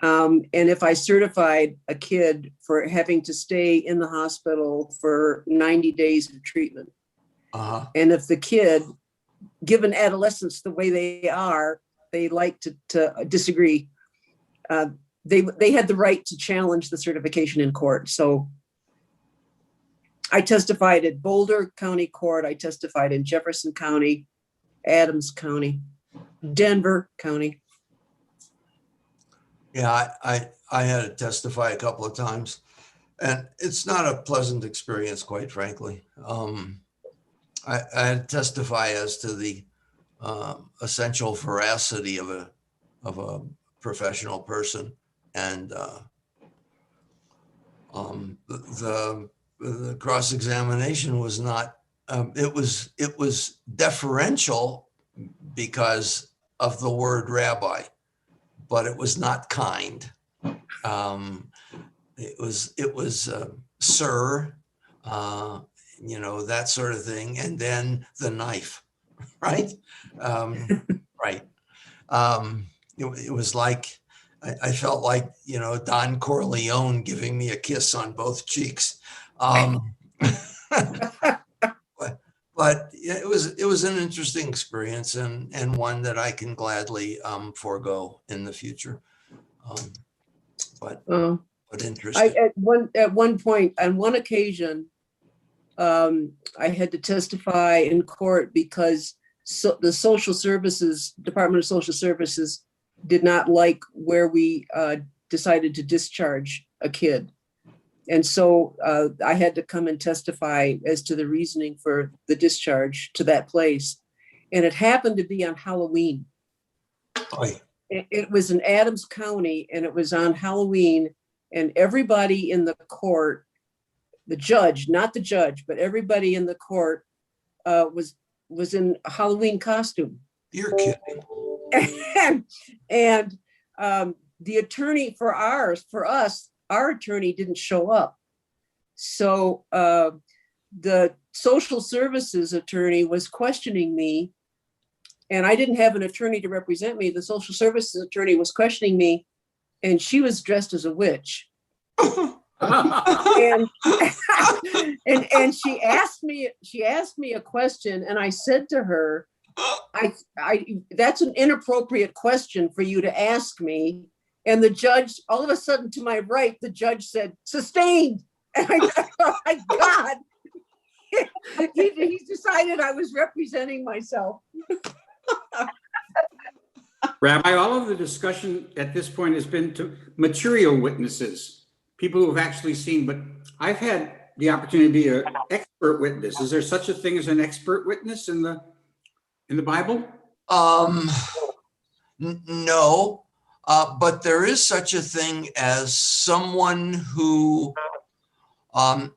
and if I certified a kid for having to stay in the hospital for 90 days of treatment, and if the kid, given adolescents the way they are, they like to disagree. They had the right to challenge the certification in court. So I testified at Boulder County Court. I testified in Jefferson County, Adams County, Denver County. Yeah, I had to testify a couple of times, and it's not a pleasant experience, quite frankly. I had to testify as to the essential veracity of a professional person, and the cross-examination was not. It was deferential because of the word rabbi, but it was not kind. It was sir, that sort of thing, and then the knife, right? Right. It was like I felt like Don Corleone giving me a kiss on both cheeks. But it was an interesting experience, and one that I can gladly forego in the future. But interesting. At one point, on one occasion, I had to testify in court because the social services, Department of Social Services, did not like where we decided to discharge a kid. And so I had to come and testify as to the reasoning for the discharge to that place. And it happened to be on Halloween. It was in Adams County, and it was on Halloween, and everybody in the court, the judge, not the judge, but everybody in the court was in a Halloween costume. You're kidding. And the attorney for us, our attorney didn't show up. So the social services attorney was questioning me, and I didn't have an attorney to represent me. The social services attorney was questioning me, and she was dressed as a witch. and she asked me a question, and I said to her, that's an inappropriate question for you to ask me. And the judge, all of a sudden to my right, the judge said, sustained. And I thought, oh my God, he decided I was representing myself. Rabbi, all of the discussion at this point has been to material witnesses, people who have actually seen, but I've had the opportunity to be an expert witness. Is there such a thing as an expert witness in the Bible? No, but there is such a thing as someone who,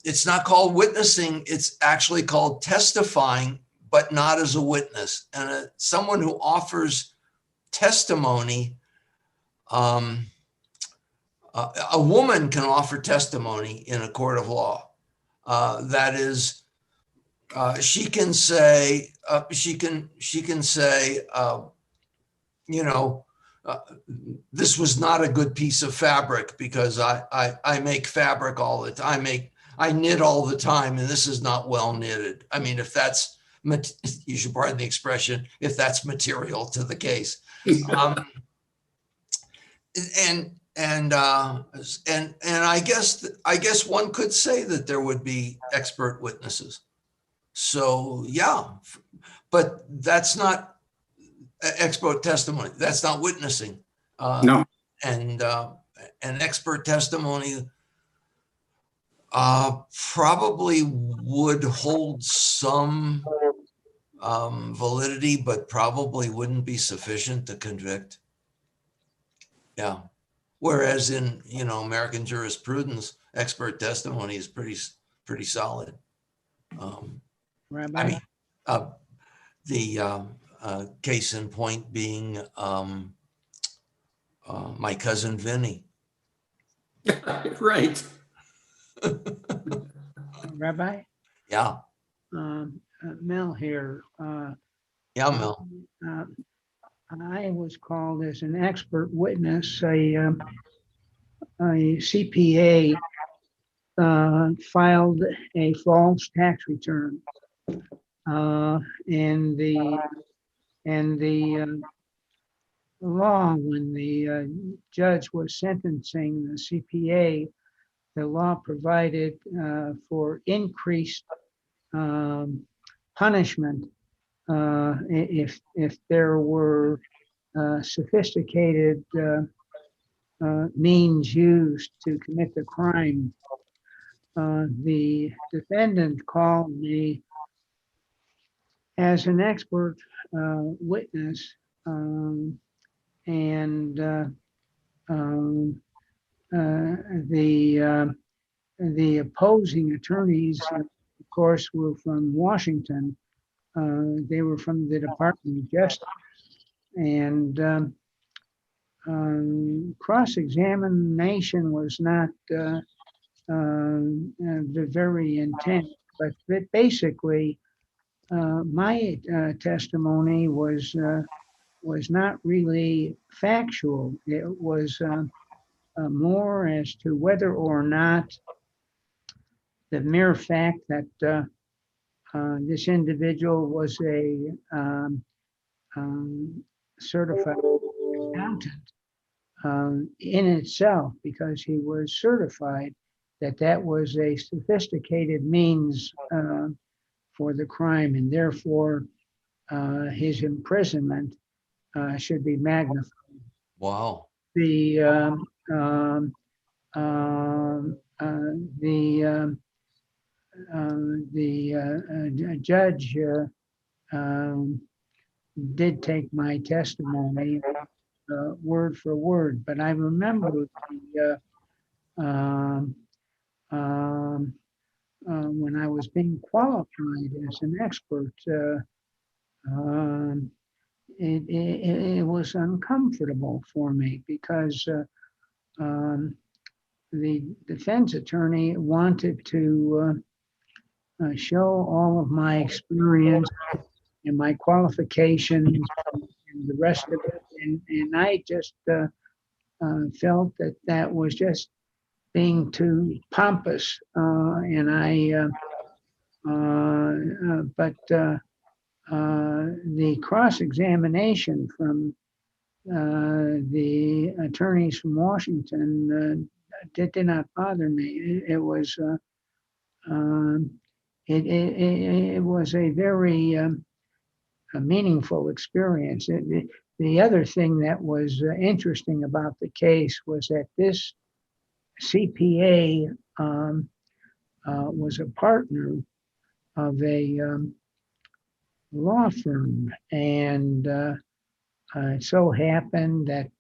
it's not called witnessing, it's actually called testifying, but not as a witness. And someone who offers testimony, a woman can offer testimony in a court of law. That is, she can say, you know, this was not a good piece of fabric because I make fabric all the time. I knit all the time, and this is not well knitted. I mean, if that's, you should pardon the expression, if that's material to the case. And I guess one could say that there would be expert witnesses. So yeah, but that's not expert testimony. That's not witnessing. No. And expert testimony probably would hold some validity, but probably wouldn't be sufficient to convict. Yeah. Whereas in, you know, American jurisprudence, expert testimony is pretty solid. Rabbi? I mean, the case in point being my cousin Vinny. Right. Rabbi? Yeah. Mel here. Yeah, Mel. I was called as an expert witness. A CPA filed a false tax return, and the law, when the judge was sentencing the CPA, the law provided for increased punishment if there were sophisticated means used to commit the crime. The defendant called me as an expert witness, and the opposing attorneys, of course, were from Washington. They were from the Department of Justice, and cross-examination was not very intense, but basically my testimony was not really factual. It was more as to whether or not the mere fact that this individual was a certified accountant in itself, because he was certified, that was a sophisticated means for the crime, and therefore his imprisonment should be magnified. Wow. The judge did take my testimony word for word, but I remember when I was being qualified as an expert, it was uncomfortable for me because the defense attorney wanted to show all of my experience and my qualifications and the rest of it, and I just felt that was just being too pompous, and but the cross-examination from the attorneys from Washington did not bother me. It was it was a very a meaningful experience. the other thing that was interesting about the case was that this CPA was a partner of a law firm, and it so happened that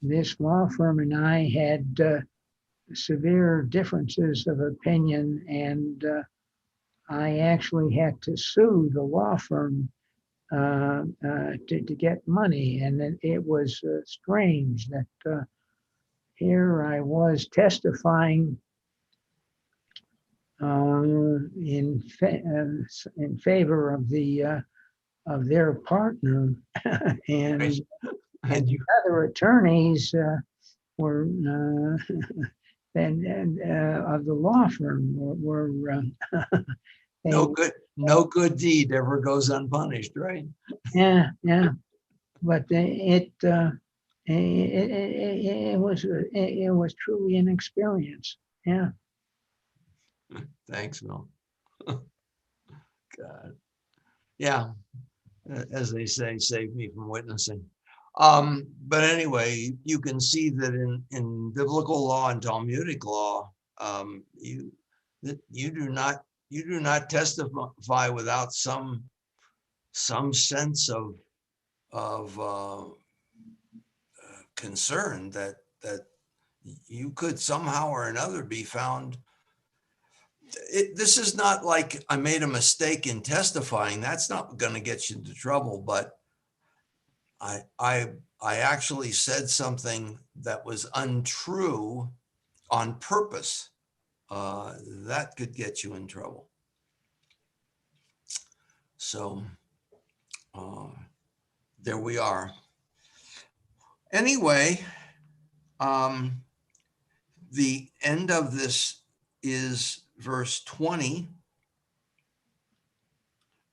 this law firm and I had severe differences of opinion, and I actually had to sue the law firm to get money. And it was strange that here I was testifying in favor of of their partner, and the other attorneys were and of the law firm were no good deed ever goes unpunished, right? yeah, but it was truly an experience. Yeah. Thanks, Mel. God. Yeah, as they say, save me from witnessing. But anyway, you can see that in biblical law and Talmudic law, you do not testify without some sense of concern that you could somehow or another be found. This is not like I made a mistake in testifying. That's not going to get you into trouble. But I actually said something that was untrue on purpose. That could get you in trouble. So there we are. Anyway, the end of this is verse 20,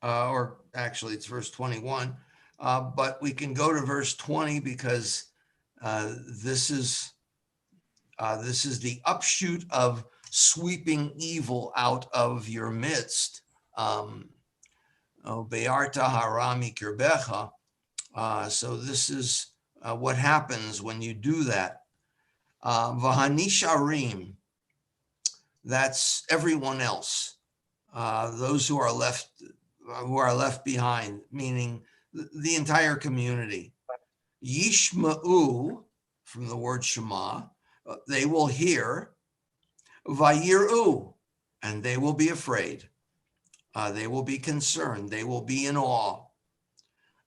or actually it's verse 21, but we can go to verse 20 because this is the upshoot of sweeping evil out of your midst. Be'arta hara mikirbecha. So this is what happens when you do that. Vahanisharim, that's everyone else, those who are left behind, meaning the entire community. Yishma'u, from the word Shema, they will hear. Vayiru, and they will be afraid. They will be concerned. They will be in awe.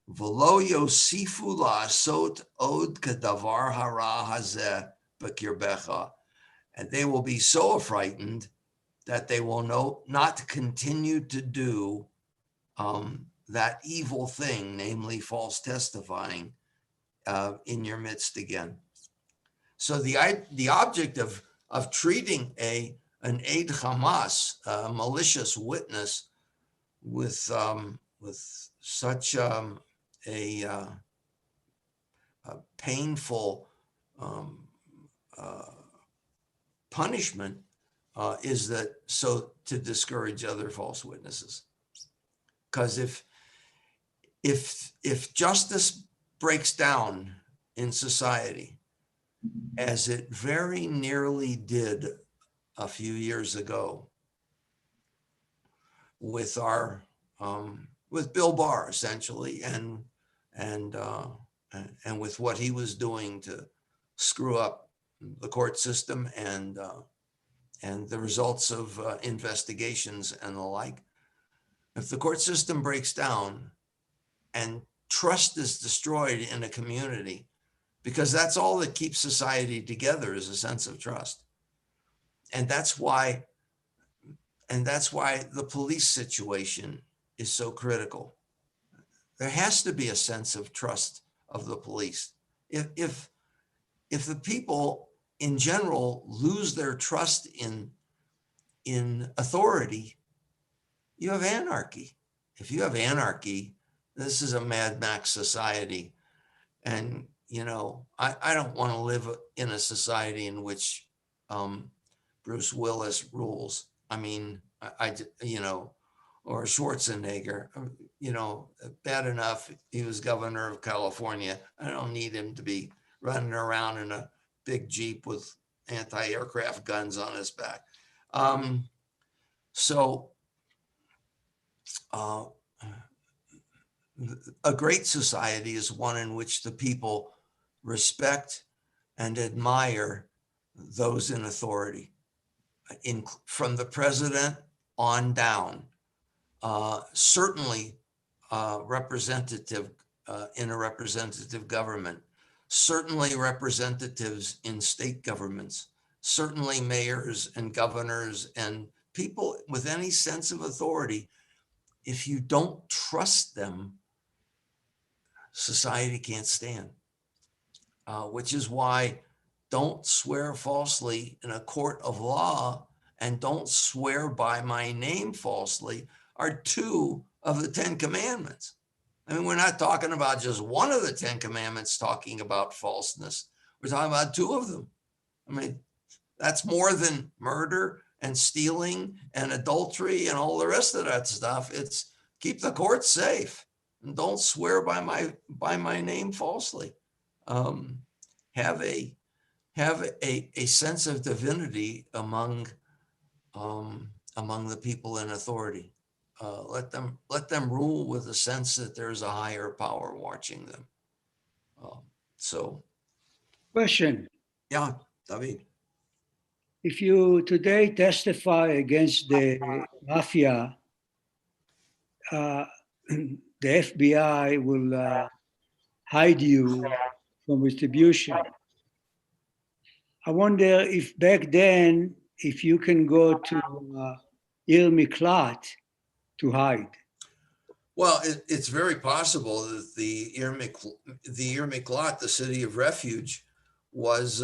V'lo yosifu la'asot od kadavar hara hazeh b'kirbecha. And they will be so frightened that they will not continue to do that evil thing, namely false testifying, in your midst again. So the object of treating an Eid Hamas, a malicious witness, with such a painful punishment is that so to discourage other false witnesses. Because if justice breaks down in society, as it very nearly did a few years ago with with Bill Barr, essentially, and with what he was doing to screw up the court system and the results of investigations and the like. If the court system breaks down and trust is destroyed in a community, because that's all that keeps society together is a sense of trust. And that's why the police situation is so critical. There has to be a sense of trust of the police. If the people in general lose their trust in authority, you have anarchy. If you have anarchy, this is a Mad Max society. And, I don't want to live in a society in which Bruce Willis rules. I mean, or Schwarzenegger, bad enough. He was governor of California. I don't need him to be running around in a big Jeep with anti-aircraft guns on his back. A great society is one in which the people respect and admire those in authority, from the president on down. Certainly representative in a representative government, certainly representatives in state governments, certainly mayors and governors and people with any sense of authority. If you don't trust them, society can't stand, which is why don't swear falsely in a court of law and don't swear by my name falsely are two of the 10 commandments. I mean, we're not talking about just one of the 10 commandments talking about falseness. We're talking about two of them. I mean, that's more than murder and stealing and adultery and all the rest of that stuff. It's keep the court safe and don't swear by my name falsely. Have a sense of divinity among the people in authority. Let them rule with a sense that there's a higher power watching them. Question. Yeah, David. If you today testify against the mafia, the FBI will hide you from retribution. I wonder if back then, if you can go to Ir Miklat to hide. Well, it's very possible that the Ir Miklat, the city of refuge, was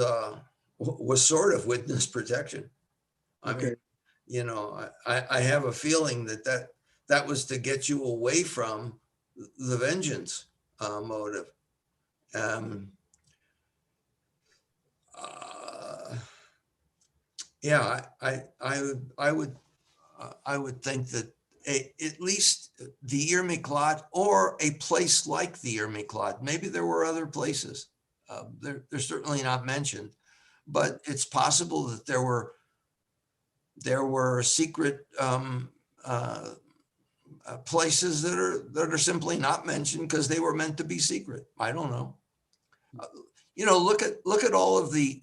sort of witness protection. I mean, I have a feeling that was to get you away from the vengeance motive. Yeah, I would think that at least the Ir Miklat or a place like the Ir Miklat, maybe there were other places. They're certainly not mentioned, but it's possible that there were secret places that are simply not mentioned because they were meant to be secret. I don't know. Look at all of the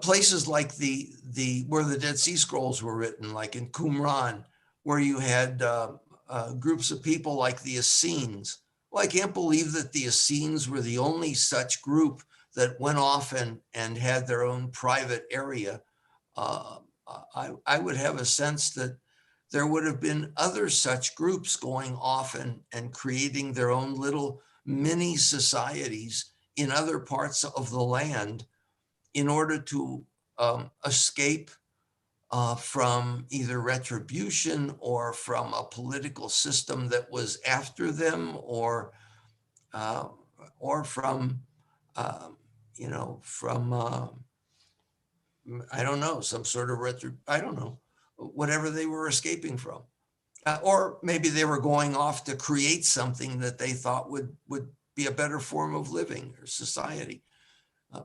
places like where the Dead Sea Scrolls were written, like in Qumran, where you had groups of people like the Essenes. Well, I can't believe that the Essenes were the only such group that went off and had their own private area. I would have a sense that there would have been other such groups going off and creating their own little mini societies in other parts of the land in order to escape from either retribution or from a political system that was after them, or from I don't know, some sort of I don't know, whatever they were escaping from. Or maybe they were going off to create something that they thought would be a better form of living or society.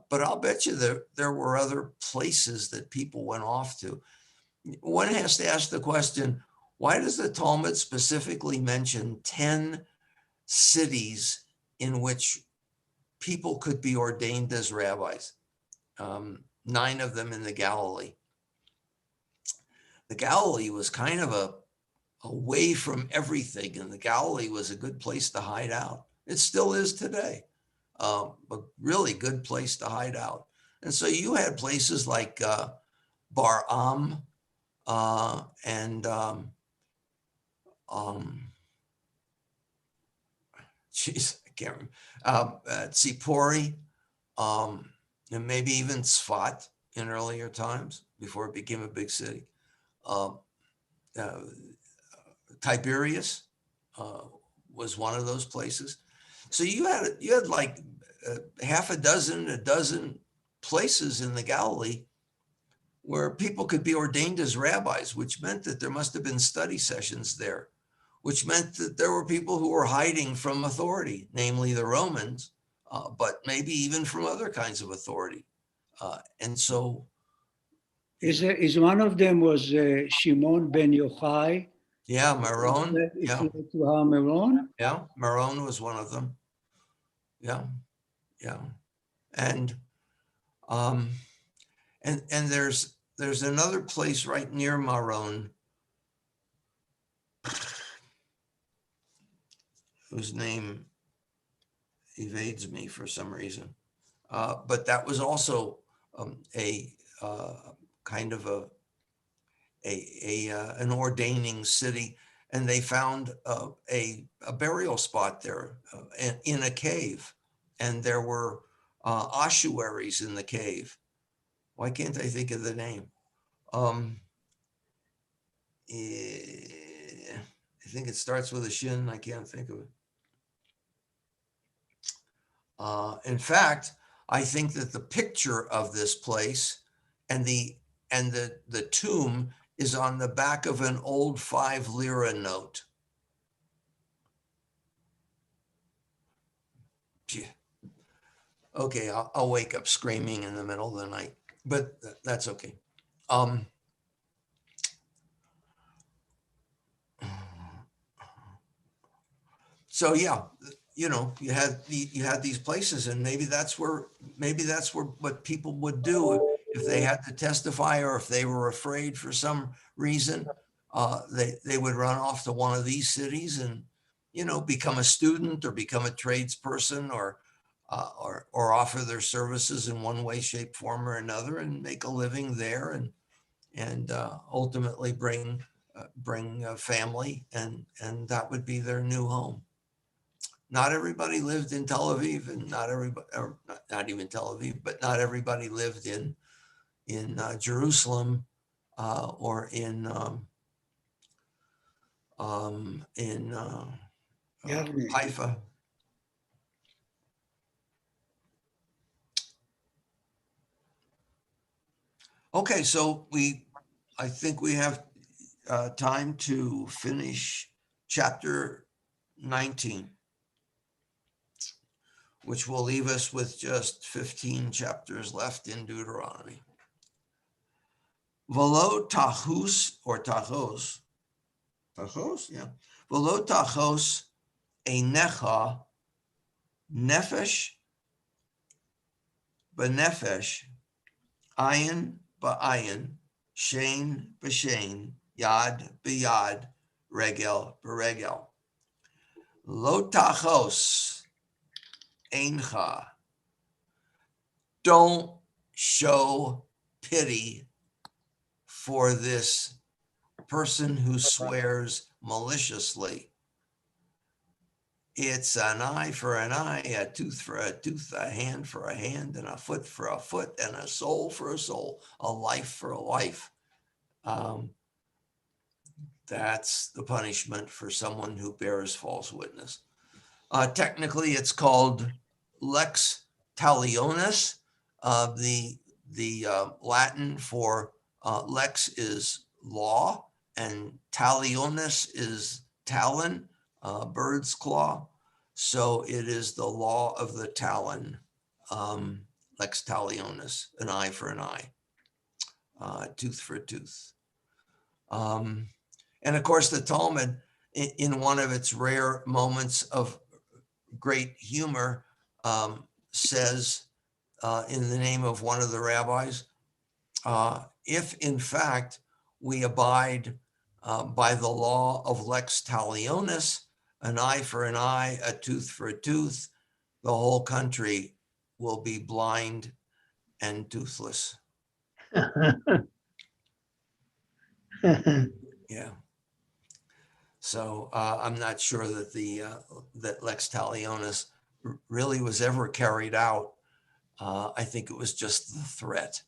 But I'll bet you there were other places that people went off to. One has to ask the question, why does the Talmud specifically mention 10 cities in which people could be ordained as rabbis? 9 of them in the Galilee. The Galilee was kind of away from everything, and the Galilee was a good place to hide out. It still is today, a really good place to hide out. And so you had places like Bar-Am and I can't remember, Tzipori, and maybe even Tzfat in earlier times before it became a big city. Tiberias was one of those places. So you had like a dozen places in the Galilee where people could be ordained as rabbis, which meant that there must have been study sessions there, which meant that there were people who were hiding from authority, namely the Romans, but maybe even from other kinds of authority. And so, is one of them was Shimon ben Yochai? yeah, Maron. If Yeah, you like to have Maron? yeah, Maron was one of them. Yeah, yeah, and there's another place right near Maron whose name evades me for some reason. But that was also a kind of an ordaining city, and they found a burial spot there in a cave, and there were ossuaries in the cave. Why can't I think of the name? I think it starts with a shin. I can't think of it. In fact, I think that the picture of this place and the tomb is on the back of an old 5 lira note. Gee. Okay, I'll wake up screaming in the middle of the night, but that's okay. So yeah, you had these places, and maybe that's where what people would do if they had to testify, or if they were afraid for some reason, they would run off to one of these cities and become a student or become a tradesperson, or offer their services in one way, shape, form, or another, and make a living there, and ultimately bring a family, and that would be their new home. Not everybody lived in Tel Aviv, and not everybody, or not even Tel Aviv, but not everybody lived in Jerusalem or in Haifa. Okay, so I think we have time to finish chapter 19. Which will leave us with just 15 chapters left in Deuteronomy. Velo tachos, or tachos, yeah. Velo tachos einecha nefesh b'nefesh, ayin b'ayin, shein b'shein, yad b'yad, regel b'regel. Lo tachos eincha. Don't show pity for this person who swears maliciously. It's an eye for an eye, a tooth for a tooth, a hand for a hand, and a foot for a foot, and a soul for a soul, a life for a life. That's the punishment for someone who bears false witness. Technically, it's called lex talionis. The Latin for lex is law, and talionis is talon, bird's claw. So it is the law of the talon, lex talionis, an eye for an eye, tooth for a tooth. And of course, the Talmud, in one of its rare moments of great humor, says, in the name of one of the rabbis, if in fact we abide by the law of lex talionis, an eye for an eye, a tooth for a tooth, the whole country will be blind and toothless. Yeah. So I'm not sure that that lex talionis really was ever carried out. I think it was just the threat,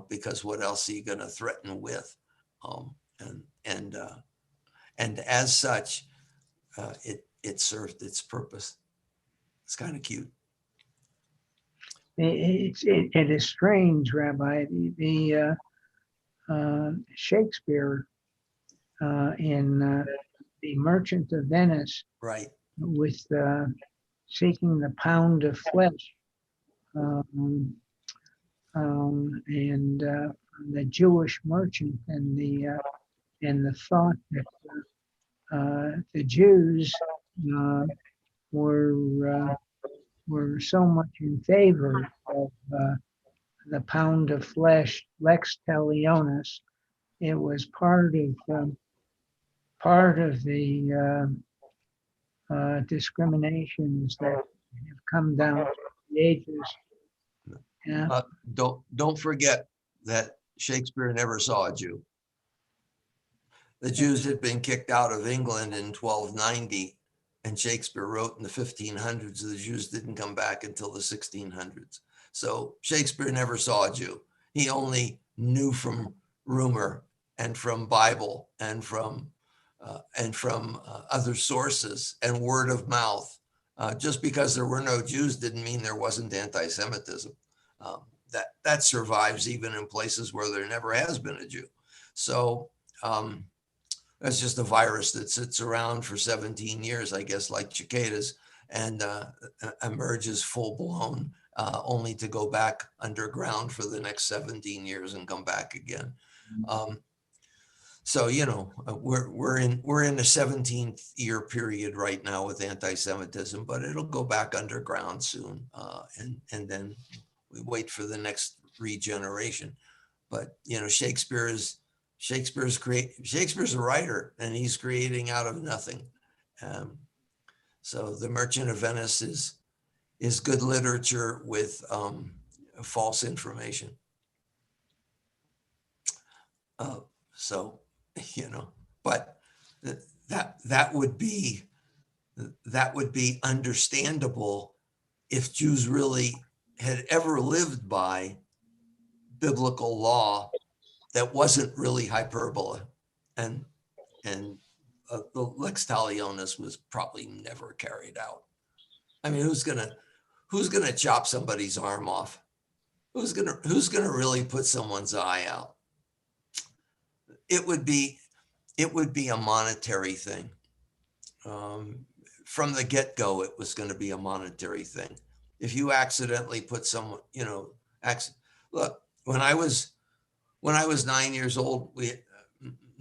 because what else are you going to threaten with? And as such, it served its purpose. It's kind of cute. It is strange, Rabbi. Shakespeare in The Merchant of Venice, Right. with seeking the pound of flesh, and the Jewish merchant, and the thought that the Jews were so much in favor of the pound of flesh, lex talionis. It was part of the discriminations that have come down through the ages. Yeah. Don't forget that Shakespeare never saw a Jew. The Jews had been kicked out of England in 1290, and Shakespeare wrote in the 1500s. The Jews didn't come back until the 1600s. So Shakespeare never saw a Jew. He only knew from rumor and from Bible and from other sources and word of mouth. Just because there were no Jews didn't mean there wasn't anti-Semitism. That survives even in places where there never has been a Jew. So that's just a virus that sits around for 17 years, I guess, like cicadas, and emerges full blown, only to go back underground for the next 17 years and come back again. So, you know, we're in the 17th year period right now with anti-Semitism, but it'll go back underground soon, and then we wait for the next regeneration. But you know, Shakespeare's a writer, and he's creating out of nothing. So The Merchant of Venice is good literature with false information. So, you know, but that would be understandable if Jews really had ever lived by biblical law that wasn't really hyperbole, and the lex talionis was probably never carried out. I mean, who's gonna chop somebody's arm off? Who's gonna really put someone's eye out? It would be a monetary thing. From the get-go, it was going to be a monetary thing. If you accidentally put someone, you know, look, when I was 9 years old,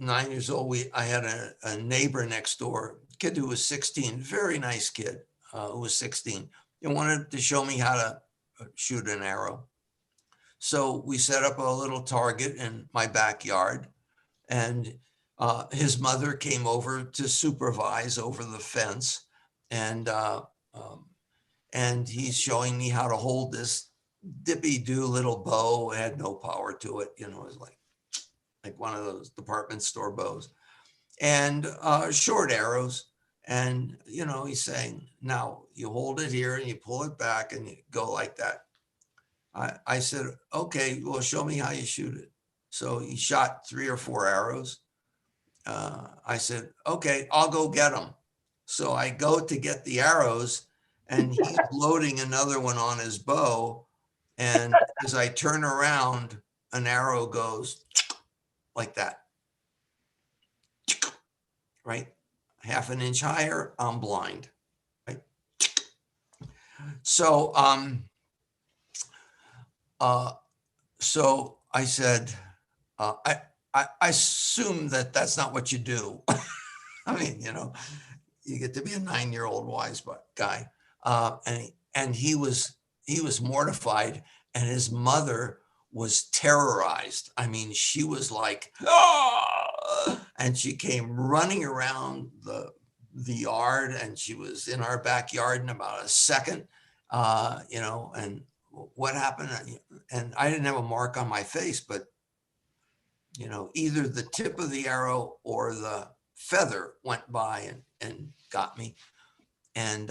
I had a neighbor next door, kid who was 16, very nice kid, who was 16, and wanted to show me how to shoot an arrow. So we set up a little target in my backyard, and his mother came over to supervise over the fence, and he's showing me how to hold this dippy-do little bow. It had no power to it, you know, it was like one of those department store bows, and short arrows. And you know, he's saying, now you hold it here and you pull it back and you go like that. I said, okay, well, show me how you shoot it. So he shot 3 or 4 arrows. I said, okay, I'll go get them. So I go to get the arrows, and he's loading another one on his bow. And as I turn around, an arrow goes like that, right? Half an inch higher, I'm blind, right? So, so I said, I assume that that's not what you do. I mean, you know, you get to be a 9-year-old wise guy. And he was mortified, and his mother was terrorized. I mean, she was like, oh! And she came running around the yard, and she was in our backyard in about a second, you know, and what happened? And I didn't have a mark on my face, but you know, either the tip of the arrow or the feather went by and got me. And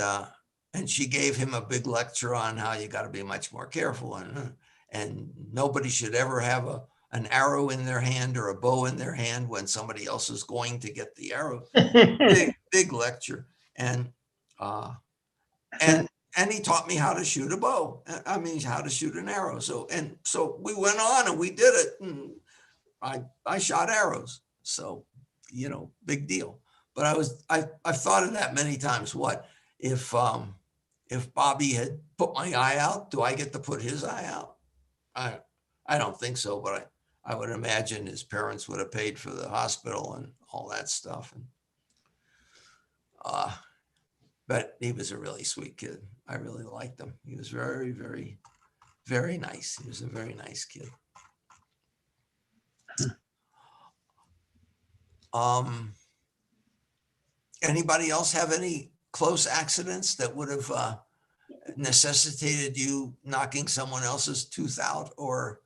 she gave him a big lecture on how you got to be much more careful, and nobody should ever have an arrow in their hand or a bow in their hand when somebody else is going to get the arrow. big lecture. And he taught me how to shoot a bow. I mean, how to shoot an arrow. So we went on and we did it. And I shot arrows. So, you know, big deal. But I've thought of that many times. What if Bobby had put my eye out, do I get to put his eye out? I don't think so, but I would imagine his parents would have paid for the hospital and all that stuff. And but he was a really sweet kid. I really liked him. He was very, very, very nice. He was a very nice kid. Anybody else have any close accidents that would have necessitated you knocking someone else's tooth out? Or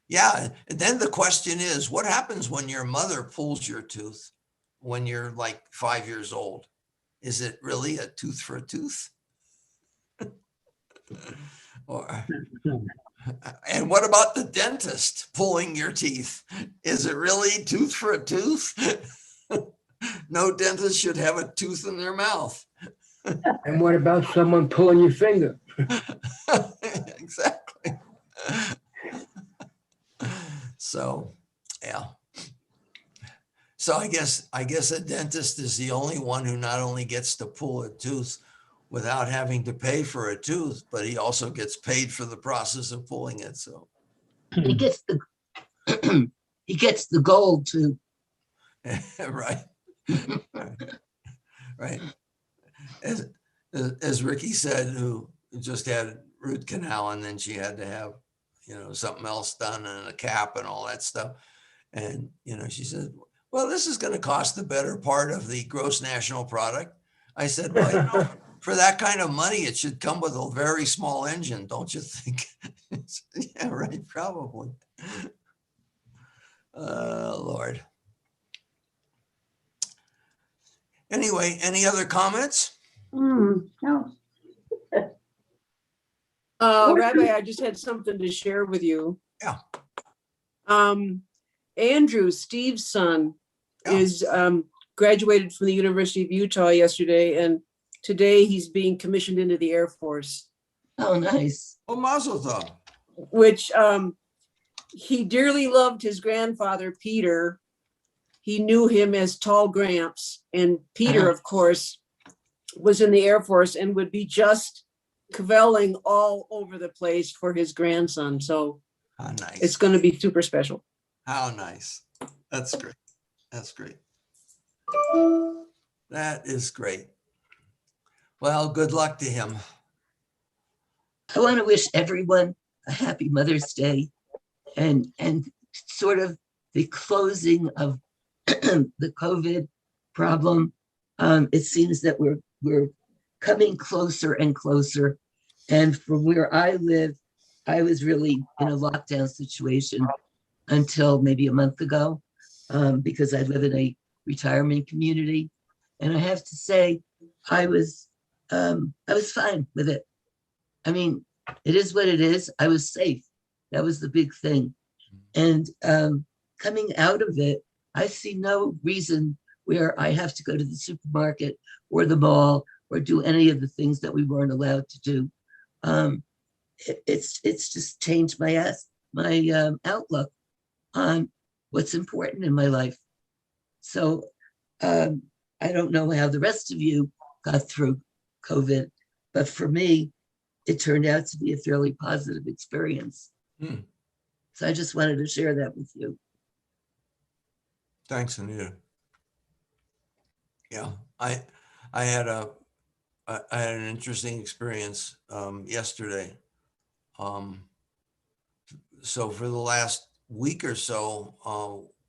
yeah, and then the question is, what happens when your mother pulls your tooth when you're like 5 years old? Is it really a tooth for a tooth? Or, and what about the dentist pulling your teeth? Is it really tooth for a tooth? No dentist should have a tooth in their mouth. And what about someone pulling your finger? Exactly. So, yeah. So I guess a dentist is the only one who not only gets to pull a tooth without having to pay for a tooth, but he also gets paid for the process of pulling it. So he gets the gold too. Right. Right. As Ricky said, who just had root canal, and then she had to have, you know, something else done and a cap and all that stuff. And, you know, she said, well, this is going to cost the better part of the gross national product. I said, well, you know, for that kind of money, it should come with a very small engine, don't you think? Yeah, right, probably. Lord. Anyway, any other comments? No. Rabbi, I just had something to share with you. Yeah. Andrew, Steve's son, is graduated from the University of Utah yesterday, and today he's being commissioned into the Air Force. Oh, nice. Oh, mazel tov. Which he dearly loved his grandfather, Peter. He knew him as Tall Gramps, and Peter, of course, was in the Air Force and would be just cavelling all over the place for his grandson. So nice. It's going to be super special. How nice. That's great. That's great. That is great. Well, good luck to him. I want to wish everyone a happy Mother's Day and sort of the closing of the COVID problem. It seems that we're coming closer and closer. And from where I live, I was really in a lockdown situation until maybe a month ago, because I live in a retirement community. And I have to say, I was fine with it. I mean, it is what it is. I was safe. That was the big thing. And coming out of it, I see no reason where I have to go to the supermarket or the mall or do any of the things that we weren't allowed to do. It's just changed my outlook on what's important in my life. So I don't know how the rest of you got through COVID, but for me, it turned out to be a fairly positive experience. So I just wanted to share that with you. Thanks, Anita. Yeah, I had an interesting experience yesterday. So for the last week or so,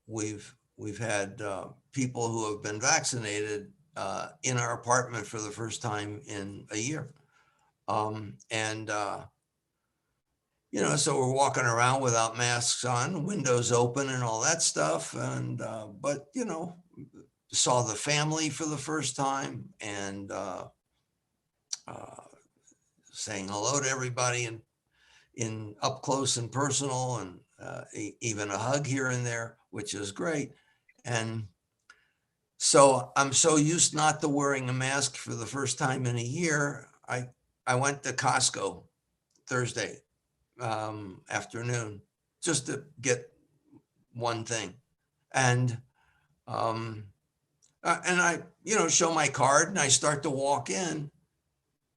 we've had people who have been vaccinated in our apartment for the first time in a year. You know, so we're walking around without masks on, windows open and all that stuff. And, but, you know, saw the family for the first time and saying hello to everybody in up close and personal, and even a hug here and there, which is great. And so I'm so used not to wearing a mask for the first time in a year. I went to Costco Thursday afternoon just to get one thing. And I, show my card and I start to walk in,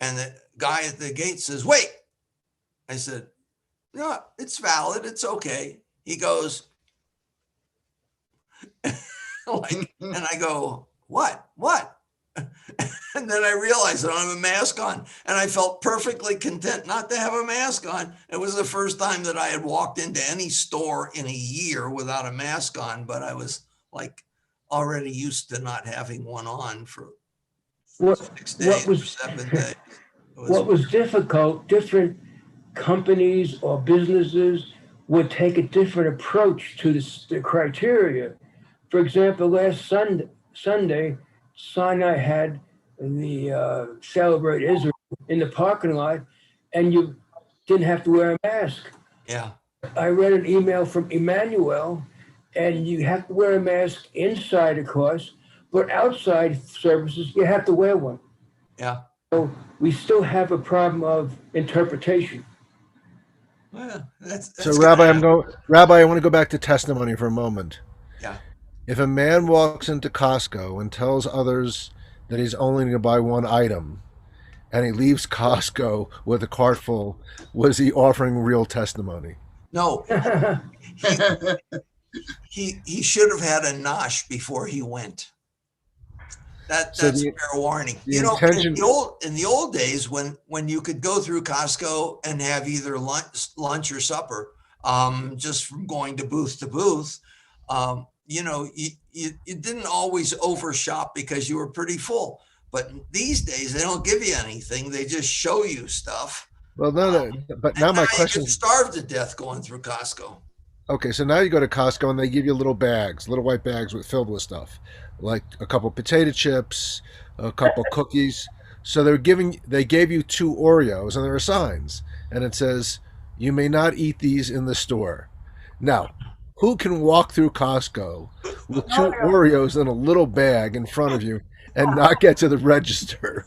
and the guy at the gate says, "Wait." I said, "No, it's valid. It's okay." He goes, and I go, "What? And then I realized I don't have a mask on, and I felt perfectly content not to have a mask on. It was the first time that I had walked into any store in a year without a mask on, but I was like already used to not having one on for 6 days or 7 days. What was difficult, different companies or businesses would take a different approach to the criteria. For example, last Sunday, Sinai had the Celebrate Israel in the parking lot, and you didn't have to wear a mask. Yeah. I read an email from Emmanuel, and you have to wear a mask inside, of course, but outside services, you have to wear one. Yeah. So we still have a problem of interpretation. Well, that's so Rabbi, I want to go back to testimony for a moment. Yeah. If a man walks into Costco and tells others that he's only going to buy one item, and he leaves Costco with a cart full, was he offering real testimony? No. He should have had a nosh before he went. That's fair warning. In the old days when you could go through Costco and have either lunch or supper, just from going to booth, you didn't always overshop because you were pretty full. But these days they don't give you anything; they just show you stuff. Well, no, but now my question is: starved to death going through Costco. Okay, so now you go to Costco and they give you little white bags filled with stuff, like a couple potato chips, a couple cookies. So they gave you 2 Oreos, and there are signs, and it says, "You may not eat these in the store." Now, who can walk through Costco with 2 Oreos in a little bag in front of you and not get to the register?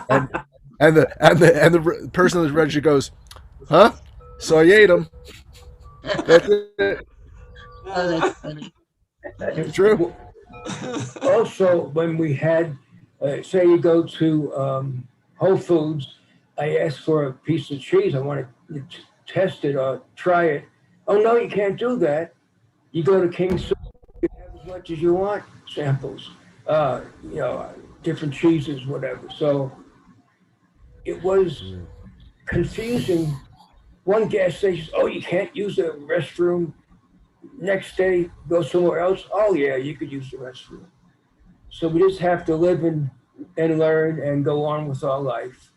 And the person at the register goes, "Huh? So I ate them." That's it. Oh, that's funny. It's true. Also, when we had, say you go to Whole Foods, I asked for a piece of cheese. I want to test it or try it. Oh, no, you can't do that. You go to King Soopers, you have as much as you want, samples, different cheeses, whatever. So it was confusing. One gas station, oh, you can't use the restroom. Next day, go somewhere else. Oh, yeah, you could use the restroom. So we just have to live and learn and go on with our life.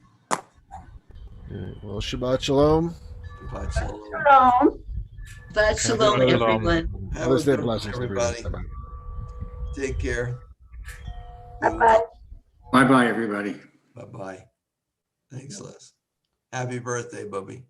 Well, Shabbat Shalom. Shabbat Shalom. Shalom. Shabbat Shalom, everyone. Have blessings, everybody. Take care. Bye-bye. Bye-bye, everybody. Bye-bye. Thanks, Les. Happy birthday, Bubby.